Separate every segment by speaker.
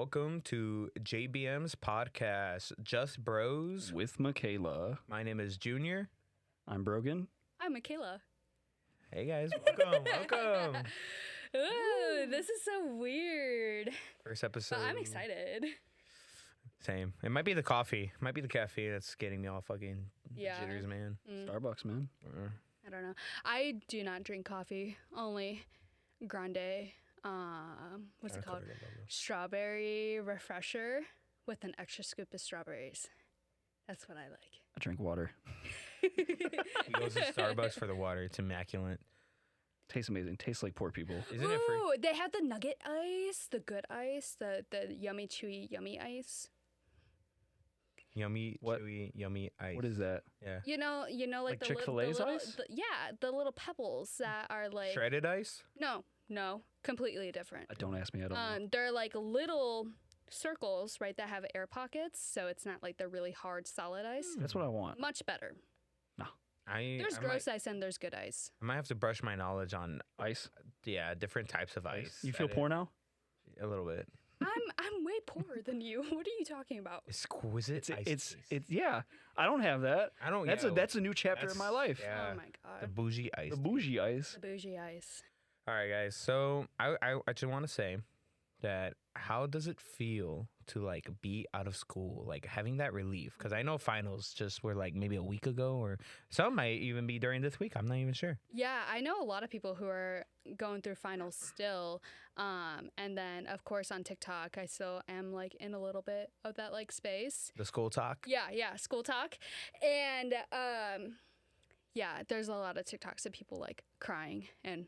Speaker 1: welcome to JBM's podcast, Just Bros.
Speaker 2: With Michaela.
Speaker 1: My name is Junior.
Speaker 2: I'm Brogan.
Speaker 3: I'm Michaela.
Speaker 1: Hey guys, welcome.
Speaker 3: Ooh, this is so weird.
Speaker 1: First episode.
Speaker 3: But I'm excited.
Speaker 1: Same. It might be the coffee. It might be the caffeine that's getting me all fucking
Speaker 3: Yeah.
Speaker 1: jitters, man.
Speaker 2: Starbucks, man.
Speaker 3: I don't know. I do not drink coffee. Only grande. What's it called? Strawberry refresher with an extra scoop of strawberries. That's what I like.
Speaker 2: I drink water.
Speaker 1: He goes to Starbucks for the water. It's immaculate.
Speaker 2: Tastes amazing. Tastes like poor people.
Speaker 1: Isn't it free?
Speaker 3: Ooh, they have the nugget ice, the good ice, the yummy, chewy, yummy ice.
Speaker 1: Yummy,
Speaker 2: What?
Speaker 1: chewy, yummy ice.
Speaker 2: What is that?
Speaker 1: Yeah.
Speaker 3: You know,
Speaker 2: Like
Speaker 3: the
Speaker 2: Chick-fil-A's ice?
Speaker 3: The little pebbles that are like
Speaker 1: Shredded ice?
Speaker 3: No, completely different.
Speaker 2: Don't ask me. I don't know.
Speaker 3: They're like little circles, right, that have air pockets, so it's not like the really hard solid ice.
Speaker 2: That's what I want.
Speaker 3: Much better.
Speaker 1: I
Speaker 3: There's
Speaker 1: might,
Speaker 3: gross ice and there's good ice.
Speaker 1: I might have to brush my knowledge on,
Speaker 2: Ice.
Speaker 1: different types of ice.
Speaker 2: You feel poor now?
Speaker 1: A little bit.
Speaker 3: I'm way poorer than you. What are you talking about?
Speaker 1: Exquisite ice.
Speaker 2: It's yeah. I don't have that.
Speaker 1: I don't.
Speaker 2: That's a new chapter in my life.
Speaker 1: Yeah.
Speaker 3: Oh my god.
Speaker 1: The bougie ice.
Speaker 2: The bougie ice.
Speaker 3: The bougie ice.
Speaker 1: All right, guys. So I just want to say that how does it feel to like be out of school, like having that relief? Because I know finals just were like maybe a week ago, or some might even be during this week. I'm not even sure.
Speaker 3: Yeah, I know a lot of people who are going through finals still. And then of course on TikTok, I still am like in a little bit of that like space.
Speaker 1: The school talk.
Speaker 3: Yeah, school talk. And yeah, there's a lot of TikToks of people like crying and,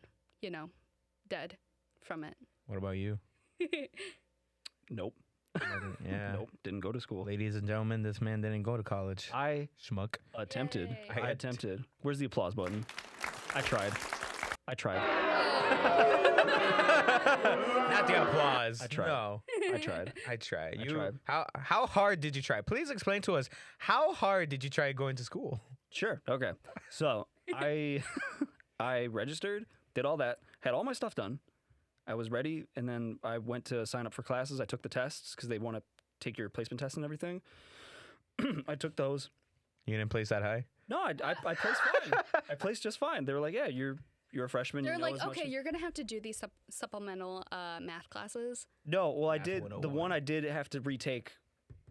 Speaker 3: dead from it.
Speaker 1: What about you?
Speaker 2: Nope.
Speaker 1: Yeah.
Speaker 2: Nope. Didn't go to school.
Speaker 1: Ladies and gentlemen, this man didn't go to college.
Speaker 2: I
Speaker 1: Schmuck.
Speaker 2: attempted.
Speaker 3: Yay.
Speaker 2: I attempted. Where's the applause button? I tried.
Speaker 1: Not the applause.
Speaker 2: I tried.
Speaker 1: No.
Speaker 2: I tried.
Speaker 1: I tried.
Speaker 2: I tried.
Speaker 1: How hard did you try? Please explain to us, how hard did you try going to school?
Speaker 2: Sure. Okay. So I registered, did all that, had all my stuff done. I was ready, and then I went to sign up for classes. I took the tests because they want to take your placement tests and everything. I took those.
Speaker 1: You didn't place that high?
Speaker 2: No, I placed fine. I placed just fine. They were like, yeah, you're a freshman.
Speaker 3: They're
Speaker 2: you know
Speaker 3: like,
Speaker 2: as much
Speaker 3: okay,
Speaker 2: as-"
Speaker 3: you're going to have to do these supplemental math classes.
Speaker 2: No, well, I
Speaker 1: Math
Speaker 2: did. The
Speaker 1: 101.
Speaker 2: one I did have to retake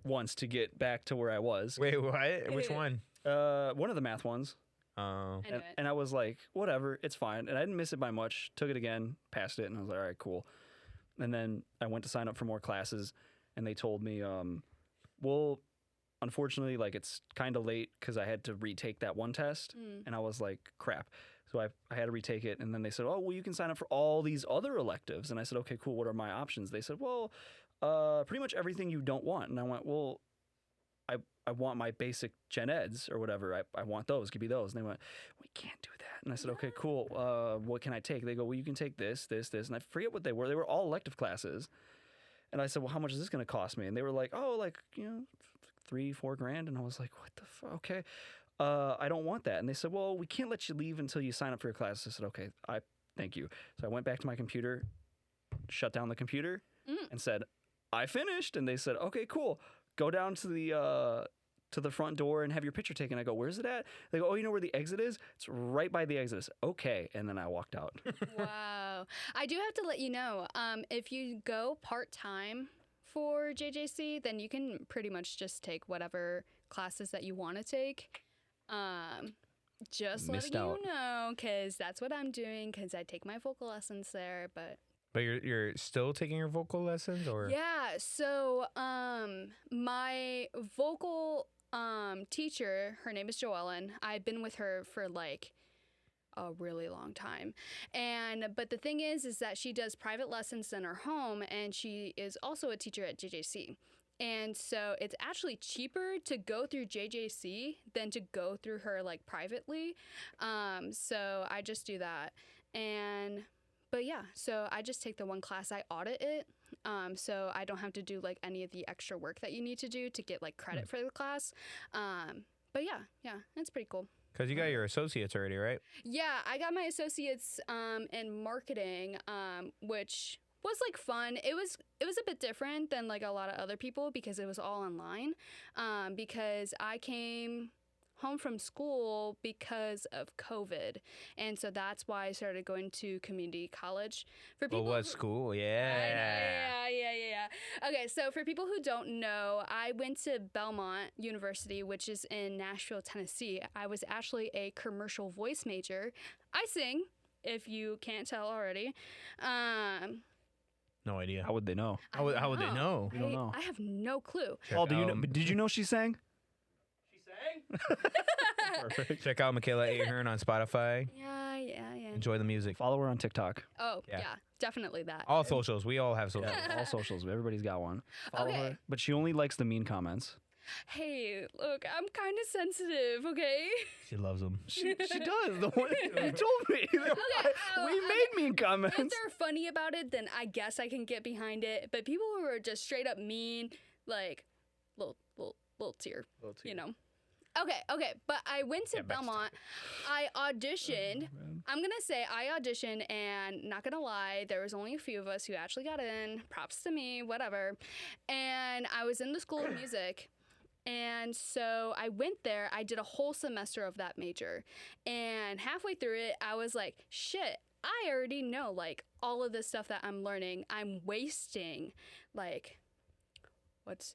Speaker 2: once to get back to where I was.
Speaker 1: Wait, what? Which one?
Speaker 2: One of the math ones.
Speaker 1: Oh.
Speaker 3: I knew it.
Speaker 2: And I was like, whatever, it's fine. And I didn't miss it by much. Took it again, passed it, and I was like, all right, cool. And then I went to sign up for more classes, and they told me, well, unfortunately, like it's kind of late because I had to retake that one test, and I was like, crap. So I had to retake it, and then they said, oh, well, you can sign up for all these other electives. And I said, okay, cool, what are my options? They said, well, pretty much everything you don't want. And I went, well, I want my basic gen eds or whatever. I want those. Give me those. And they went, we can't do that. And I said, okay, cool. What can I take? They go, well, you can take this. And I forget what they were. They were all elective classes. And I said, well, how much is this going to cost me? And they were like, oh, like, $3-4 grand. And I was like, what the fuck? Okay. I don't want that. And they said, well, we can't let you leave until you sign up for your class. I said, okay, thank you. So I went back to my computer, shut down the computer, and said, I finished. And they said, okay, cool. Go down to the front door and have your picture taken. I go, where's it at? They go, oh, you know where the exit is? It's right by the exit. Okay. And then I walked out.
Speaker 3: Wow. I do have to let you know, if you go part-time for JJC, then you can pretty much just take whatever classes that you want to take. Just
Speaker 2: Missed
Speaker 3: letting
Speaker 2: out.
Speaker 3: you know, because that's what I'm doing, because I take my vocal lessons there, but...
Speaker 1: But you're still taking your vocal lessons, or?
Speaker 3: Yeah, so my vocal teacher, her name is Joellen. I've been with her for like a really long time. But the thing is that she does private lessons in her home, and she is also a teacher at JJC. And so it's actually cheaper to go through JJC than to go through her like privately. So I just do that. But yeah, so I just take the one class, I audit it, so I don't have to do like any of the extra work that you need to do to get like credit for the class. But yeah, it's pretty cool.
Speaker 1: Because you got your associates already, right?
Speaker 3: Yeah, I got my associates in marketing, which was like fun. It was a bit different than like a lot of other people because it was all online. Because I came home from school because of COVID, and so that's why I started going to community college. For people,
Speaker 1: What was
Speaker 3: who-
Speaker 1: school?
Speaker 3: I know,
Speaker 1: Yeah.
Speaker 3: yeah. Okay, so for people who don't know, I went to Belmont University, which is in Nashville, Tennessee. I was actually a commercial voice major. I sing, if you can't tell already.
Speaker 1: No idea.
Speaker 2: How would they know?
Speaker 1: How would they know?
Speaker 2: We don't know.
Speaker 3: I have no clue.
Speaker 2: Paul, do you know?
Speaker 1: Um,
Speaker 2: Did you know she sang?
Speaker 1: Check out Michaela Ahern on Spotify.
Speaker 3: Yeah.
Speaker 1: Enjoy the music.
Speaker 2: Follow her on TikTok.
Speaker 3: Oh,
Speaker 1: Yeah.
Speaker 3: yeah, definitely that.
Speaker 1: All socials. We all have socials.
Speaker 2: Yeah, all socials. Everybody's got one. Follow
Speaker 3: Okay.
Speaker 2: her. But she only likes the mean comments.
Speaker 3: Hey, look, I'm kind of sensitive, okay?
Speaker 1: She loves them.
Speaker 2: She does. The one you told me.
Speaker 3: oh,
Speaker 2: We
Speaker 3: okay.
Speaker 2: made mean
Speaker 3: If
Speaker 2: comments.
Speaker 3: they're funny about it, then I guess I can get behind it. But people who are just straight up mean, like, little tear, you know. Okay, but I went to
Speaker 1: Yeah, back to
Speaker 3: Belmont. I auditioned. I'm gonna say I auditioned, and not gonna lie, there was only a few of us who actually got in. Props to me, whatever. And I was in the School of Music. And so I went there. I did a whole semester of that major. And halfway through it, I was like, shit, I already know like all of this stuff that I'm learning. I'm wasting like what's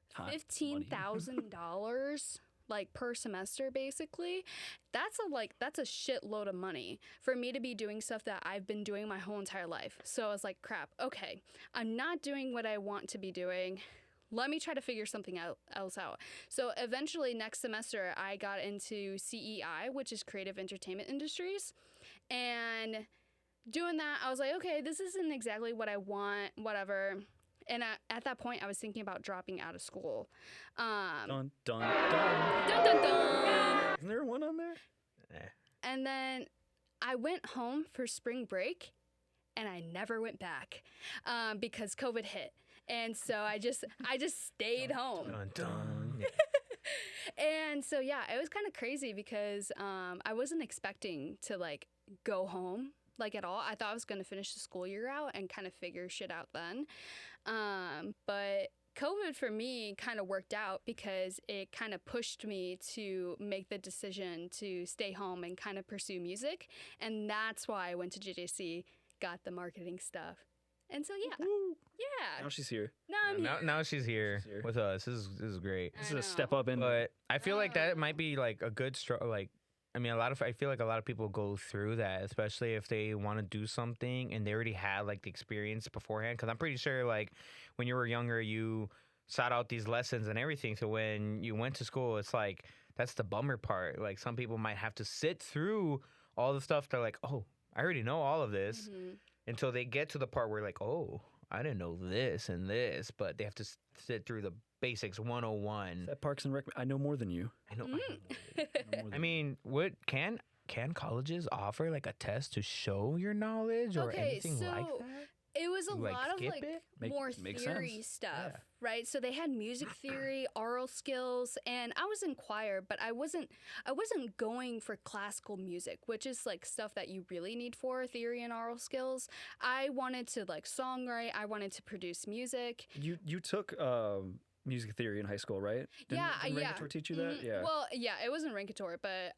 Speaker 2: Time, money.
Speaker 3: $15,000 like per semester basically. That's a shitload of money for me to be doing stuff that I've been doing my whole entire life. So I was like, crap, okay, I'm not doing what I want to be doing. Let me try to figure something else out. So eventually next semester I got into CEI, which is Creative Entertainment Industries. And doing that, I was like, okay, this isn't exactly what I want, whatever. And at that point, I was thinking about dropping out of school.
Speaker 2: Dun, dun, dun.
Speaker 3: Dun, dun, dun.
Speaker 2: Isn't there one on there?
Speaker 3: And then I went home for spring break, and I never went back because COVID hit. And so I just stayed home.
Speaker 1: Dun, dun.
Speaker 3: And so, yeah, it was kind of crazy because I wasn't expecting to, like, go home, like, at all. I thought I was going to finish the school year out and kind of figure shit out then. But COVID for me kind of worked out because it kind of pushed me to make the decision to stay home and kind of pursue music. And that's why I went to JJC, got the marketing stuff. And so, yeah.
Speaker 2: Now
Speaker 3: Yeah.
Speaker 2: she's here.
Speaker 3: Now I'm
Speaker 1: Now,
Speaker 3: here.
Speaker 1: now she's here
Speaker 2: She's here.
Speaker 1: with us. This is great.
Speaker 2: This
Speaker 3: I
Speaker 2: is a step up in.
Speaker 1: But I feel like that
Speaker 3: Oh.
Speaker 1: might be like a good like I mean I feel like a lot of people go through that, especially if they want to do something and they already had like the experience beforehand, cuz I'm pretty sure like when you were younger you sought out these lessons and everything, so when you went to school it's like that's the bummer part. Like some people might have to sit through all the stuff. They're like, "Oh, I already know all of this."
Speaker 3: Mhm.
Speaker 1: Until they get to the part where like, "Oh, I didn't know this and this," but they have to sit through the basics 101.
Speaker 2: That Parks and Rec. I know more than you.
Speaker 1: I know.
Speaker 2: I know more
Speaker 1: I
Speaker 2: than
Speaker 1: mean, what can colleges offer like a test to show your knowledge or
Speaker 3: Okay,
Speaker 1: anything like
Speaker 3: so
Speaker 1: that?
Speaker 3: It was a
Speaker 1: Like,
Speaker 3: lot of
Speaker 1: skip
Speaker 3: like
Speaker 1: it?
Speaker 3: more
Speaker 2: Makes
Speaker 3: theory
Speaker 2: sense.
Speaker 3: stuff,
Speaker 1: Yeah.
Speaker 3: right? So they had music theory, oral skills, and I was in choir, but I wasn't going for classical music, which is like stuff that you really need for theory and oral skills. I wanted to like songwrite, I wanted to produce music.
Speaker 2: You took music theory in high school, right? Didn't,
Speaker 3: Yeah,
Speaker 2: didn't
Speaker 3: yeah.
Speaker 2: Rankator teach you that?
Speaker 3: Mhm.
Speaker 2: Yeah.
Speaker 3: Well, yeah, it wasn't Rankator, but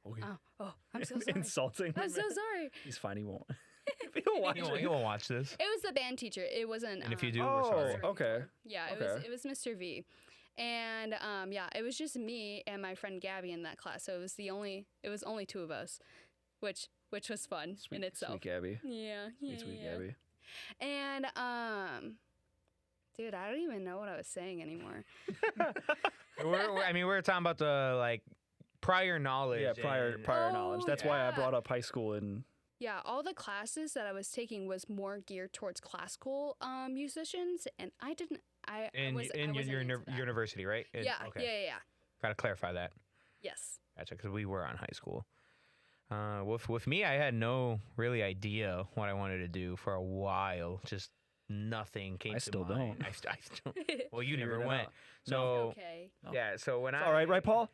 Speaker 2: Okay.
Speaker 3: oh, I'm so sorry.
Speaker 2: Insulting.
Speaker 3: I'm so sorry.
Speaker 2: He's fine. He won't. He'll watch
Speaker 1: You won't,
Speaker 2: it.
Speaker 1: you won't watch this.
Speaker 3: It was the band teacher. It wasn't.
Speaker 1: And if you do,
Speaker 2: Oh,
Speaker 1: we're sorry.
Speaker 2: okay.
Speaker 3: Yeah,
Speaker 2: Okay.
Speaker 3: it was Mr. V. And yeah, it was just me and my friend Gabby in that class. So it was only two of us, which was fun in itself.
Speaker 2: Sweet Gabby.
Speaker 3: Yeah, yeah,
Speaker 2: Sweet
Speaker 3: yeah.
Speaker 2: Gabby.
Speaker 3: And dude, I don't even know what I was saying anymore.
Speaker 1: We were talking about the like prior knowledge.
Speaker 2: Yeah, prior
Speaker 1: and-
Speaker 2: knowledge.
Speaker 3: Oh,
Speaker 2: That's why I
Speaker 3: yeah.
Speaker 2: brought up high school and
Speaker 3: Yeah, all the classes that I was taking was more geared towards classical musicians, and I didn't. I
Speaker 1: in
Speaker 3: wasn't
Speaker 1: your
Speaker 3: into that.
Speaker 1: university, right?
Speaker 3: Yeah,
Speaker 1: Okay.
Speaker 3: yeah.
Speaker 1: Gotta clarify that.
Speaker 3: Yes.
Speaker 1: Gotcha, because we were on high school. With me, I had no really idea what I wanted to do for a while. Just nothing came
Speaker 2: I
Speaker 1: to
Speaker 2: still
Speaker 1: mind.
Speaker 2: don't.
Speaker 1: I still. Well, you
Speaker 2: Figure
Speaker 1: never
Speaker 2: it
Speaker 1: went.
Speaker 2: out.
Speaker 1: So
Speaker 3: Okay.
Speaker 2: No.
Speaker 1: yeah. So when
Speaker 2: it's
Speaker 1: I
Speaker 2: all right, right, Paul?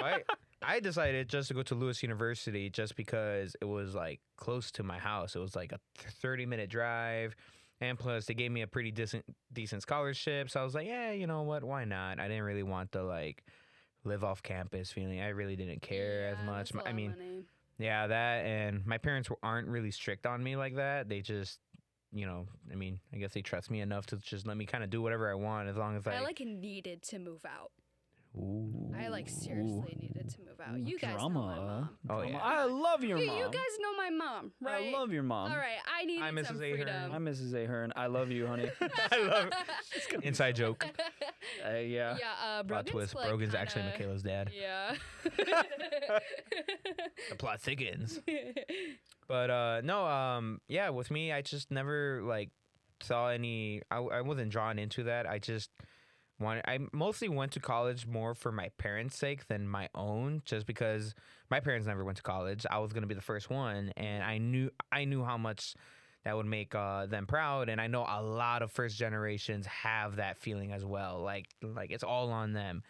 Speaker 1: Why I decided just to go to Lewis University just because it was like close to my house. It was like a 30-minute drive. And plus, they gave me a pretty decent scholarship. So I was like, yeah, you know what? Why not? I didn't really want the like live off campus feeling. I really didn't care as much.
Speaker 3: That's a lot
Speaker 1: I
Speaker 3: of
Speaker 1: mean,
Speaker 3: money.
Speaker 1: yeah, that and my parents aren't really strict on me like that. They just, you know, I mean, I guess they trust me enough to just let me kind of do whatever I want as long as
Speaker 3: I like needed to move out.
Speaker 1: Ooh.
Speaker 3: I like seriously needed to move out. You guys know
Speaker 2: Drama.
Speaker 3: my mom.
Speaker 1: Oh,
Speaker 2: Drama.
Speaker 1: yeah.
Speaker 2: I love your mom.
Speaker 3: You guys know my mom, right?
Speaker 2: I love your mom.
Speaker 3: All right, I needed
Speaker 1: Hi, Mrs.
Speaker 3: some
Speaker 1: Ahern.
Speaker 3: freedom.
Speaker 2: I'm Mrs. Ahern. I love you, honey.
Speaker 1: I love inside joke.
Speaker 2: Yeah.
Speaker 3: Yeah,
Speaker 1: Plot
Speaker 3: Brogan's
Speaker 1: twist.
Speaker 3: like
Speaker 1: Brogan's actually
Speaker 3: kinda-
Speaker 1: Michaela's dad.
Speaker 3: Yeah.
Speaker 1: The plot thickens. But no, yeah, with me, I just never like saw any. I wasn't drawn into that. I mostly went to college more for my parents' sake than my own, just because my parents never went to college. I was gonna be the first one, and I knew how much that would make them proud, and I know a lot of first generations have that feeling as well. Like it's all on them,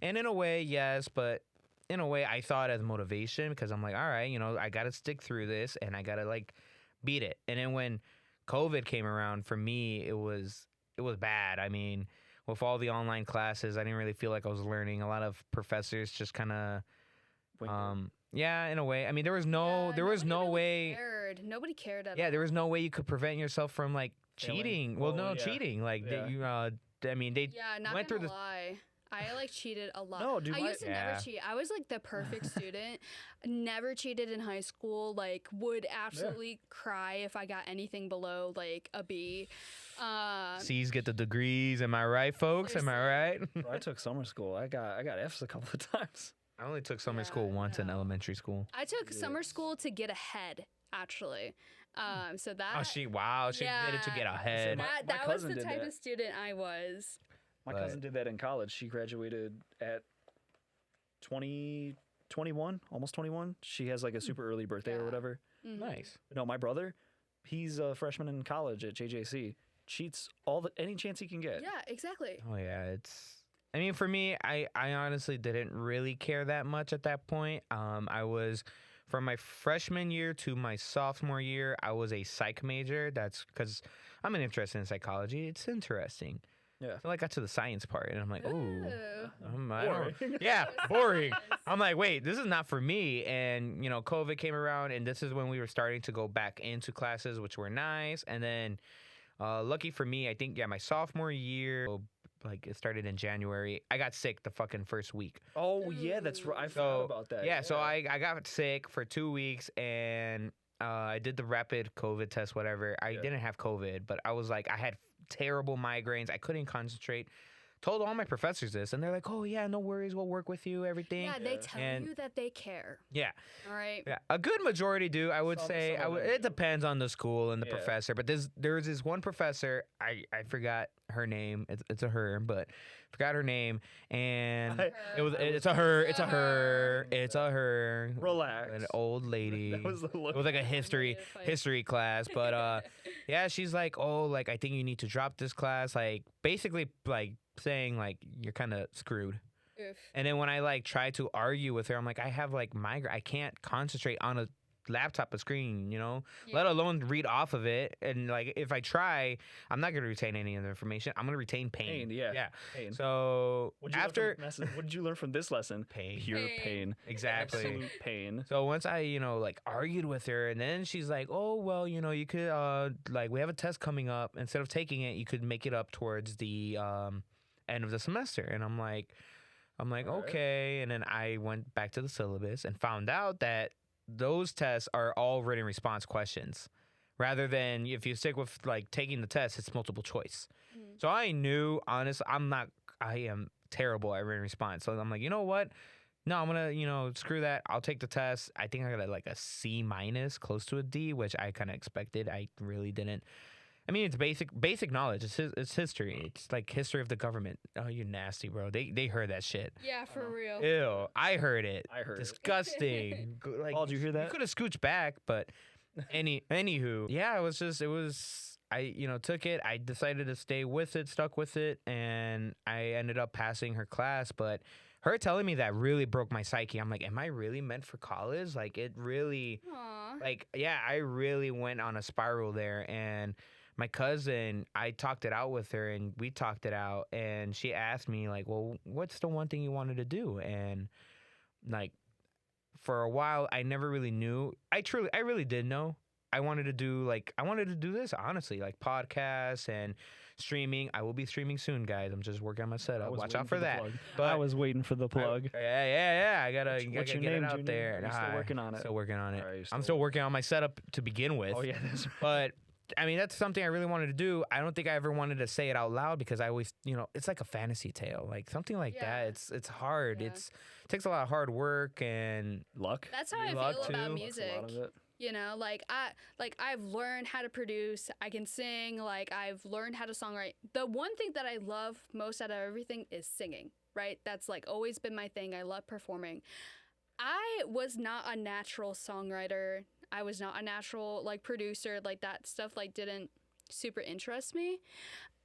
Speaker 1: and in a way, yes, but in a way, I saw it as motivation because I'm like, all right, you know, I gotta stick through this, and I gotta like beat it. And then when COVID came around, for me, it was bad. I mean, with all the online classes, I didn't really feel like I was learning. A lot of professors just kind of, yeah, in a way. I mean, there was no
Speaker 3: Nobody
Speaker 1: way.
Speaker 3: cared. Nobody cared at
Speaker 1: Yeah,
Speaker 3: all.
Speaker 1: there was no way you could prevent yourself from like
Speaker 2: Failing.
Speaker 1: cheating. Well,
Speaker 2: Oh,
Speaker 1: no,
Speaker 2: yeah.
Speaker 1: cheating. Like
Speaker 2: Yeah.
Speaker 1: I mean, they
Speaker 3: Yeah, not
Speaker 1: went
Speaker 3: gonna
Speaker 1: through this.
Speaker 3: lie. I like cheated a lot.
Speaker 2: No, dude,
Speaker 3: I
Speaker 2: my-
Speaker 3: used to
Speaker 1: Yeah.
Speaker 3: never cheat. I was like the perfect student. Never cheated in high school. Like would absolutely cry if I got anything below like a B.
Speaker 1: C's get the degrees. Am I right, folks? Am I right?
Speaker 2: Bro, I took summer school. I got F's a couple of times.
Speaker 1: I only took summer
Speaker 3: Yeah,
Speaker 1: school once in
Speaker 3: no.
Speaker 1: elementary school.
Speaker 3: I took summer school to get ahead, actually. So that
Speaker 1: Oh, she did it to get
Speaker 3: Yeah.
Speaker 1: ahead.
Speaker 2: My
Speaker 3: that was
Speaker 2: cousin
Speaker 3: the
Speaker 2: did
Speaker 3: type
Speaker 2: that.
Speaker 3: of student I was.
Speaker 2: My
Speaker 1: But-
Speaker 2: cousin did that in college. She graduated at 21, almost 21. She has like a super early birthday or
Speaker 3: Yeah.
Speaker 2: whatever.
Speaker 1: Nice.
Speaker 2: No, my brother, he's a freshman in college at JJC. Cheats any chance he can get.
Speaker 3: Yeah, exactly.
Speaker 1: Oh yeah, I mean, for me, I honestly didn't really care that much at that point. I was from my freshman year to my sophomore year, I was a psych major. That's because I'm interested in psychology. It's interesting.
Speaker 2: Yeah.
Speaker 1: Until I got to the science part, and I'm like, ooh,
Speaker 3: Ooh.
Speaker 1: I don't-
Speaker 2: Boring.
Speaker 1: yeah, boring. I'm like, wait, this is not for me. And you know, COVID came around, and this is when we were starting to go back into classes, which were nice. And then, lucky for me, I think my sophomore year, like it started in January. I got sick the fucking first week.
Speaker 2: Oh yeah, that's right. I forgot
Speaker 1: So
Speaker 2: about that.
Speaker 1: yeah, so I got sick for 2 weeks, and I did the rapid COVID test, whatever. I
Speaker 2: Yeah.
Speaker 1: didn't have COVID, but I was like, I had terrible migraines. I couldn't concentrate. Told all my professors this, and they're like, "Oh yeah, no worries, we'll work with you, everything."
Speaker 3: Yeah, they tell
Speaker 1: And-
Speaker 3: you that they care.
Speaker 1: Yeah,
Speaker 3: All right.
Speaker 1: yeah. A good majority do. I would
Speaker 2: Some-
Speaker 1: say.
Speaker 2: some of them
Speaker 1: It
Speaker 2: do.
Speaker 1: depends on the school and the
Speaker 2: Yeah.
Speaker 1: professor. But there's this one professor. I forgot her name. It's a her, but forgot her name. And it's a her. It's a her. It's a her.
Speaker 2: Relax.
Speaker 1: An old lady.
Speaker 2: That was the
Speaker 1: It
Speaker 2: look.
Speaker 1: was like a history class, but yeah, she's like, oh, like I think you need to drop this class, like basically like saying like you're kind of screwed.
Speaker 3: Oof.
Speaker 1: And then when I like try to argue with her, I'm like, I have like migraine. I can't concentrate on a laptop, a screen, you know,
Speaker 3: Yeah.
Speaker 1: let alone read off of it. And like if I try, I'm not gonna retain any of the information. I'm gonna retain pain.
Speaker 2: Pain, yeah.
Speaker 1: Yeah.
Speaker 2: Pain.
Speaker 1: So after
Speaker 2: what did you learn from this lesson?
Speaker 1: pain.
Speaker 2: Pure
Speaker 3: Pain.
Speaker 2: pain.
Speaker 1: Exactly.
Speaker 2: Absolute pain.
Speaker 1: So once I, like argued with her, and then she's like, "Oh, well, you could like we have a test coming up. Instead of taking it, you could make it up towards the end of the semester." And I'm like,
Speaker 2: All right.
Speaker 1: okay. And then I went back to the syllabus and found out that those tests are all written response questions, rather than if you stick with like taking the test, it's multiple choice.
Speaker 3: Mhm.
Speaker 1: So I knew, honestly, I am terrible at written response. So I'm like, you know what? No, I'm gonna, screw that. I'll take the test. I think I got like a C minus, close to a D, which I kind of expected. I really didn't. I mean, it's basic knowledge. It's history. It's like history of the government. Oh, you nasty, bro. They heard that shit.
Speaker 3: Yeah, for real.
Speaker 1: Ew, I heard it.
Speaker 2: I heard it.
Speaker 1: Disgusting. Like,
Speaker 2: Paul, did you hear that?
Speaker 1: You could have scooched back, but anywho, yeah, it was. I took it. I decided to stay with it, stuck with it, and I ended up passing her class. But her telling me that really broke my psyche. I'm like, am I really meant for college? Like, it really,
Speaker 3: Aw.
Speaker 1: like, yeah, I really went on a spiral there. And my cousin, I talked it out with her, and we talked it out. And she asked me, like, well, what's the one thing you wanted to do? And like, for a while, I never really knew. I really did know. I wanted to do this, honestly, like podcasts and streaming. I will be streaming soon, guys. I'm just working on my setup. Watch out for that.
Speaker 2: But I was waiting for the plug.
Speaker 1: Yeah. I gotta
Speaker 2: What's your
Speaker 1: get
Speaker 2: name,
Speaker 1: it out
Speaker 2: Junior?
Speaker 1: there.
Speaker 2: You're still working on it.
Speaker 1: Still working on it.
Speaker 2: All right,
Speaker 1: I'm still working on my setup to begin with.
Speaker 2: Oh yeah, that's right.
Speaker 1: But I mean, that's something I really wanted to do. I don't think I ever wanted to say it out loud because I always, it's like a fantasy tale, like something like
Speaker 3: Yeah.
Speaker 1: that. It's hard.
Speaker 3: Yeah.
Speaker 1: It takes a lot of hard work and
Speaker 2: Luck.
Speaker 3: That's how I
Speaker 1: Luck,
Speaker 3: feel about
Speaker 1: too.
Speaker 3: music.
Speaker 2: That's a lot of it.
Speaker 3: You know, I've learned how to produce. I can sing. Like I've learned how to songwrite. The one thing that I love most out of everything is singing. Right? That's like always been my thing. I love performing. I was not a natural songwriter. I was not a natural like producer. Like that stuff like didn't super interest me.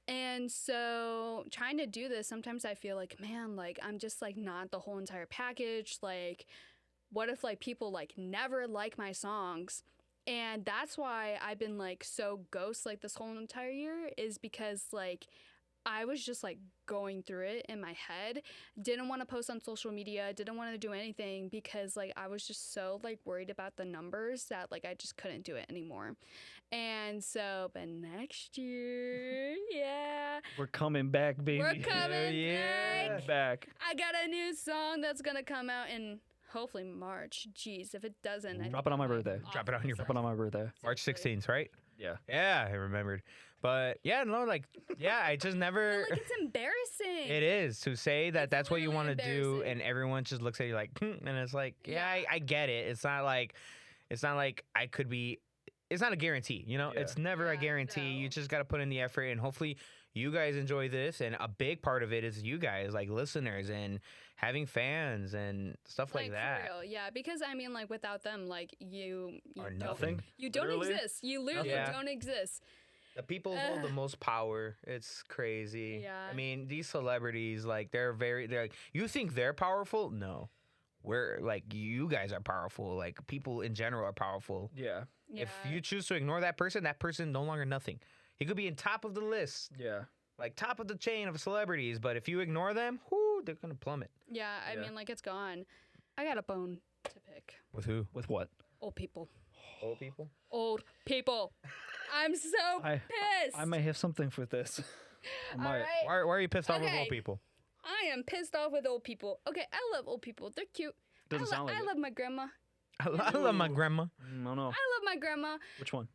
Speaker 3: And so trying to do this, sometimes I feel like, man, like I'm just like not the whole entire package. Like what if like people like never like my songs? And that's why I've been like so ghost like this whole entire year, is because like I was just like going through it in my head. Didn't want to post on social media, didn't want to do anything because like I was just so like worried about the numbers that like I just couldn't do it anymore. And so, but next year, yeah,
Speaker 2: We're coming back, baby.
Speaker 3: we're coming back.
Speaker 2: back.
Speaker 3: I got a new song that's gonna come out in hopefully March. Jeez, if it doesn't, I
Speaker 2: Drop it on my birthday.
Speaker 1: drop it on your
Speaker 2: Drop it on my birthday.
Speaker 1: March 16th, right?
Speaker 2: Yeah.
Speaker 1: Yeah, I remembered. But yeah, no, like, yeah, I just never.
Speaker 3: Like it's embarrassing.
Speaker 1: It is to say that
Speaker 3: It's
Speaker 1: that's what you
Speaker 3: really
Speaker 1: want to do,
Speaker 3: embarrassing.
Speaker 1: and everyone just looks at you like, and it's like, yeah,
Speaker 3: Yeah.
Speaker 1: I get it. It's not like I could be. It's not a guarantee,
Speaker 2: Yeah.
Speaker 1: It's never a
Speaker 3: Yeah,
Speaker 1: guarantee. You
Speaker 3: no.
Speaker 1: just got to put in the effort, and hopefully, you guys enjoy this. And a big part of it is you guys, like listeners, and having fans and stuff like that.
Speaker 3: For real, yeah. Because I mean, like without them, like you
Speaker 1: Or
Speaker 3: don't,
Speaker 1: nothing.
Speaker 3: You don't
Speaker 2: Literally?
Speaker 3: exist. You literally
Speaker 1: Yeah.
Speaker 3: don't exist.
Speaker 1: The people hold the most power. It's crazy.
Speaker 3: Yeah.
Speaker 1: I mean, these celebrities, like, they're like, you think they're powerful? No. We're like, you guys are powerful. Like, people in general are powerful.
Speaker 2: Yeah.
Speaker 3: Yeah.
Speaker 1: If you choose to ignore that person no longer nothing. He could be in top of the list,
Speaker 2: Yeah.
Speaker 1: like top of the chain of celebrities. But if you ignore them, whoo, they're going to plummet.
Speaker 3: yeah, I
Speaker 2: Yeah.
Speaker 3: mean, like it's gone. I got a bone to pick.
Speaker 1: With who?
Speaker 2: With what?
Speaker 3: Old people.
Speaker 1: Old people?
Speaker 3: Old people. I'm so pissed.
Speaker 2: I might have something for this. I
Speaker 3: All
Speaker 2: might.
Speaker 3: right.
Speaker 1: Why are you pissed off with
Speaker 3: Okay.
Speaker 1: old people?
Speaker 3: I am pissed off with old people. Okay, I love old people. They're cute.
Speaker 2: Doesn't sound like
Speaker 3: I
Speaker 2: it.
Speaker 3: love my grandma.
Speaker 1: I love my grandma.
Speaker 2: I don't know.
Speaker 3: I love my grandma.
Speaker 2: Which one?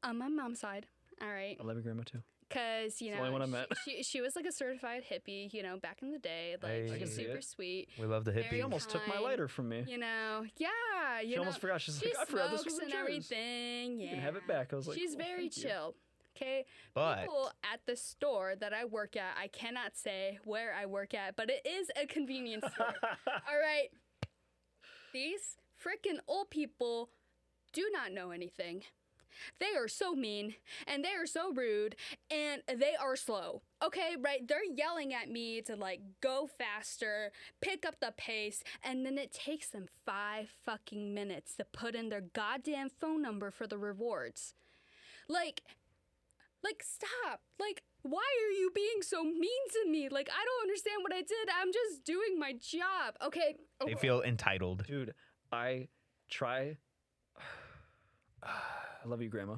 Speaker 3: On my mom's side. All right.
Speaker 2: I love your grandma too.
Speaker 3: Because, you
Speaker 2: It's the
Speaker 3: know,
Speaker 2: only one I met.
Speaker 3: she was like a certified hippie, you know, back in the day. Like,
Speaker 1: Hey. I
Speaker 3: she
Speaker 1: can
Speaker 3: was
Speaker 2: see
Speaker 3: super
Speaker 2: it.
Speaker 3: sweet.
Speaker 1: We love the
Speaker 3: Very
Speaker 1: hippies.
Speaker 2: She almost took my
Speaker 3: kind.
Speaker 2: lighter from me.
Speaker 3: You know, yeah. You
Speaker 2: She
Speaker 3: know,
Speaker 2: almost forgot. She's
Speaker 3: she
Speaker 2: like, I forgot this was
Speaker 3: smokes
Speaker 2: a
Speaker 3: and
Speaker 2: yours.
Speaker 3: everything. Yeah.
Speaker 2: can have it back. I was like,
Speaker 3: she's
Speaker 2: cool,
Speaker 3: very
Speaker 2: thank you.
Speaker 3: chill. Okay.
Speaker 1: But
Speaker 3: People at the store that I work at, I cannot say where I work at, but it is a convenience store. All right. These freaking old people do not know anything. They are so mean and they are so rude and they are slow. Okay, right? They're yelling at me to like go faster, pick up the pace, and then it takes them 5 fucking minutes to put in their goddamn phone number for the rewards. Like stop. Like, why are you being so mean to me? Like, I don't understand what I did. I'm just doing my job. Okay.
Speaker 1: they feel entitled.
Speaker 2: Dude, I try. I love you, Grandma.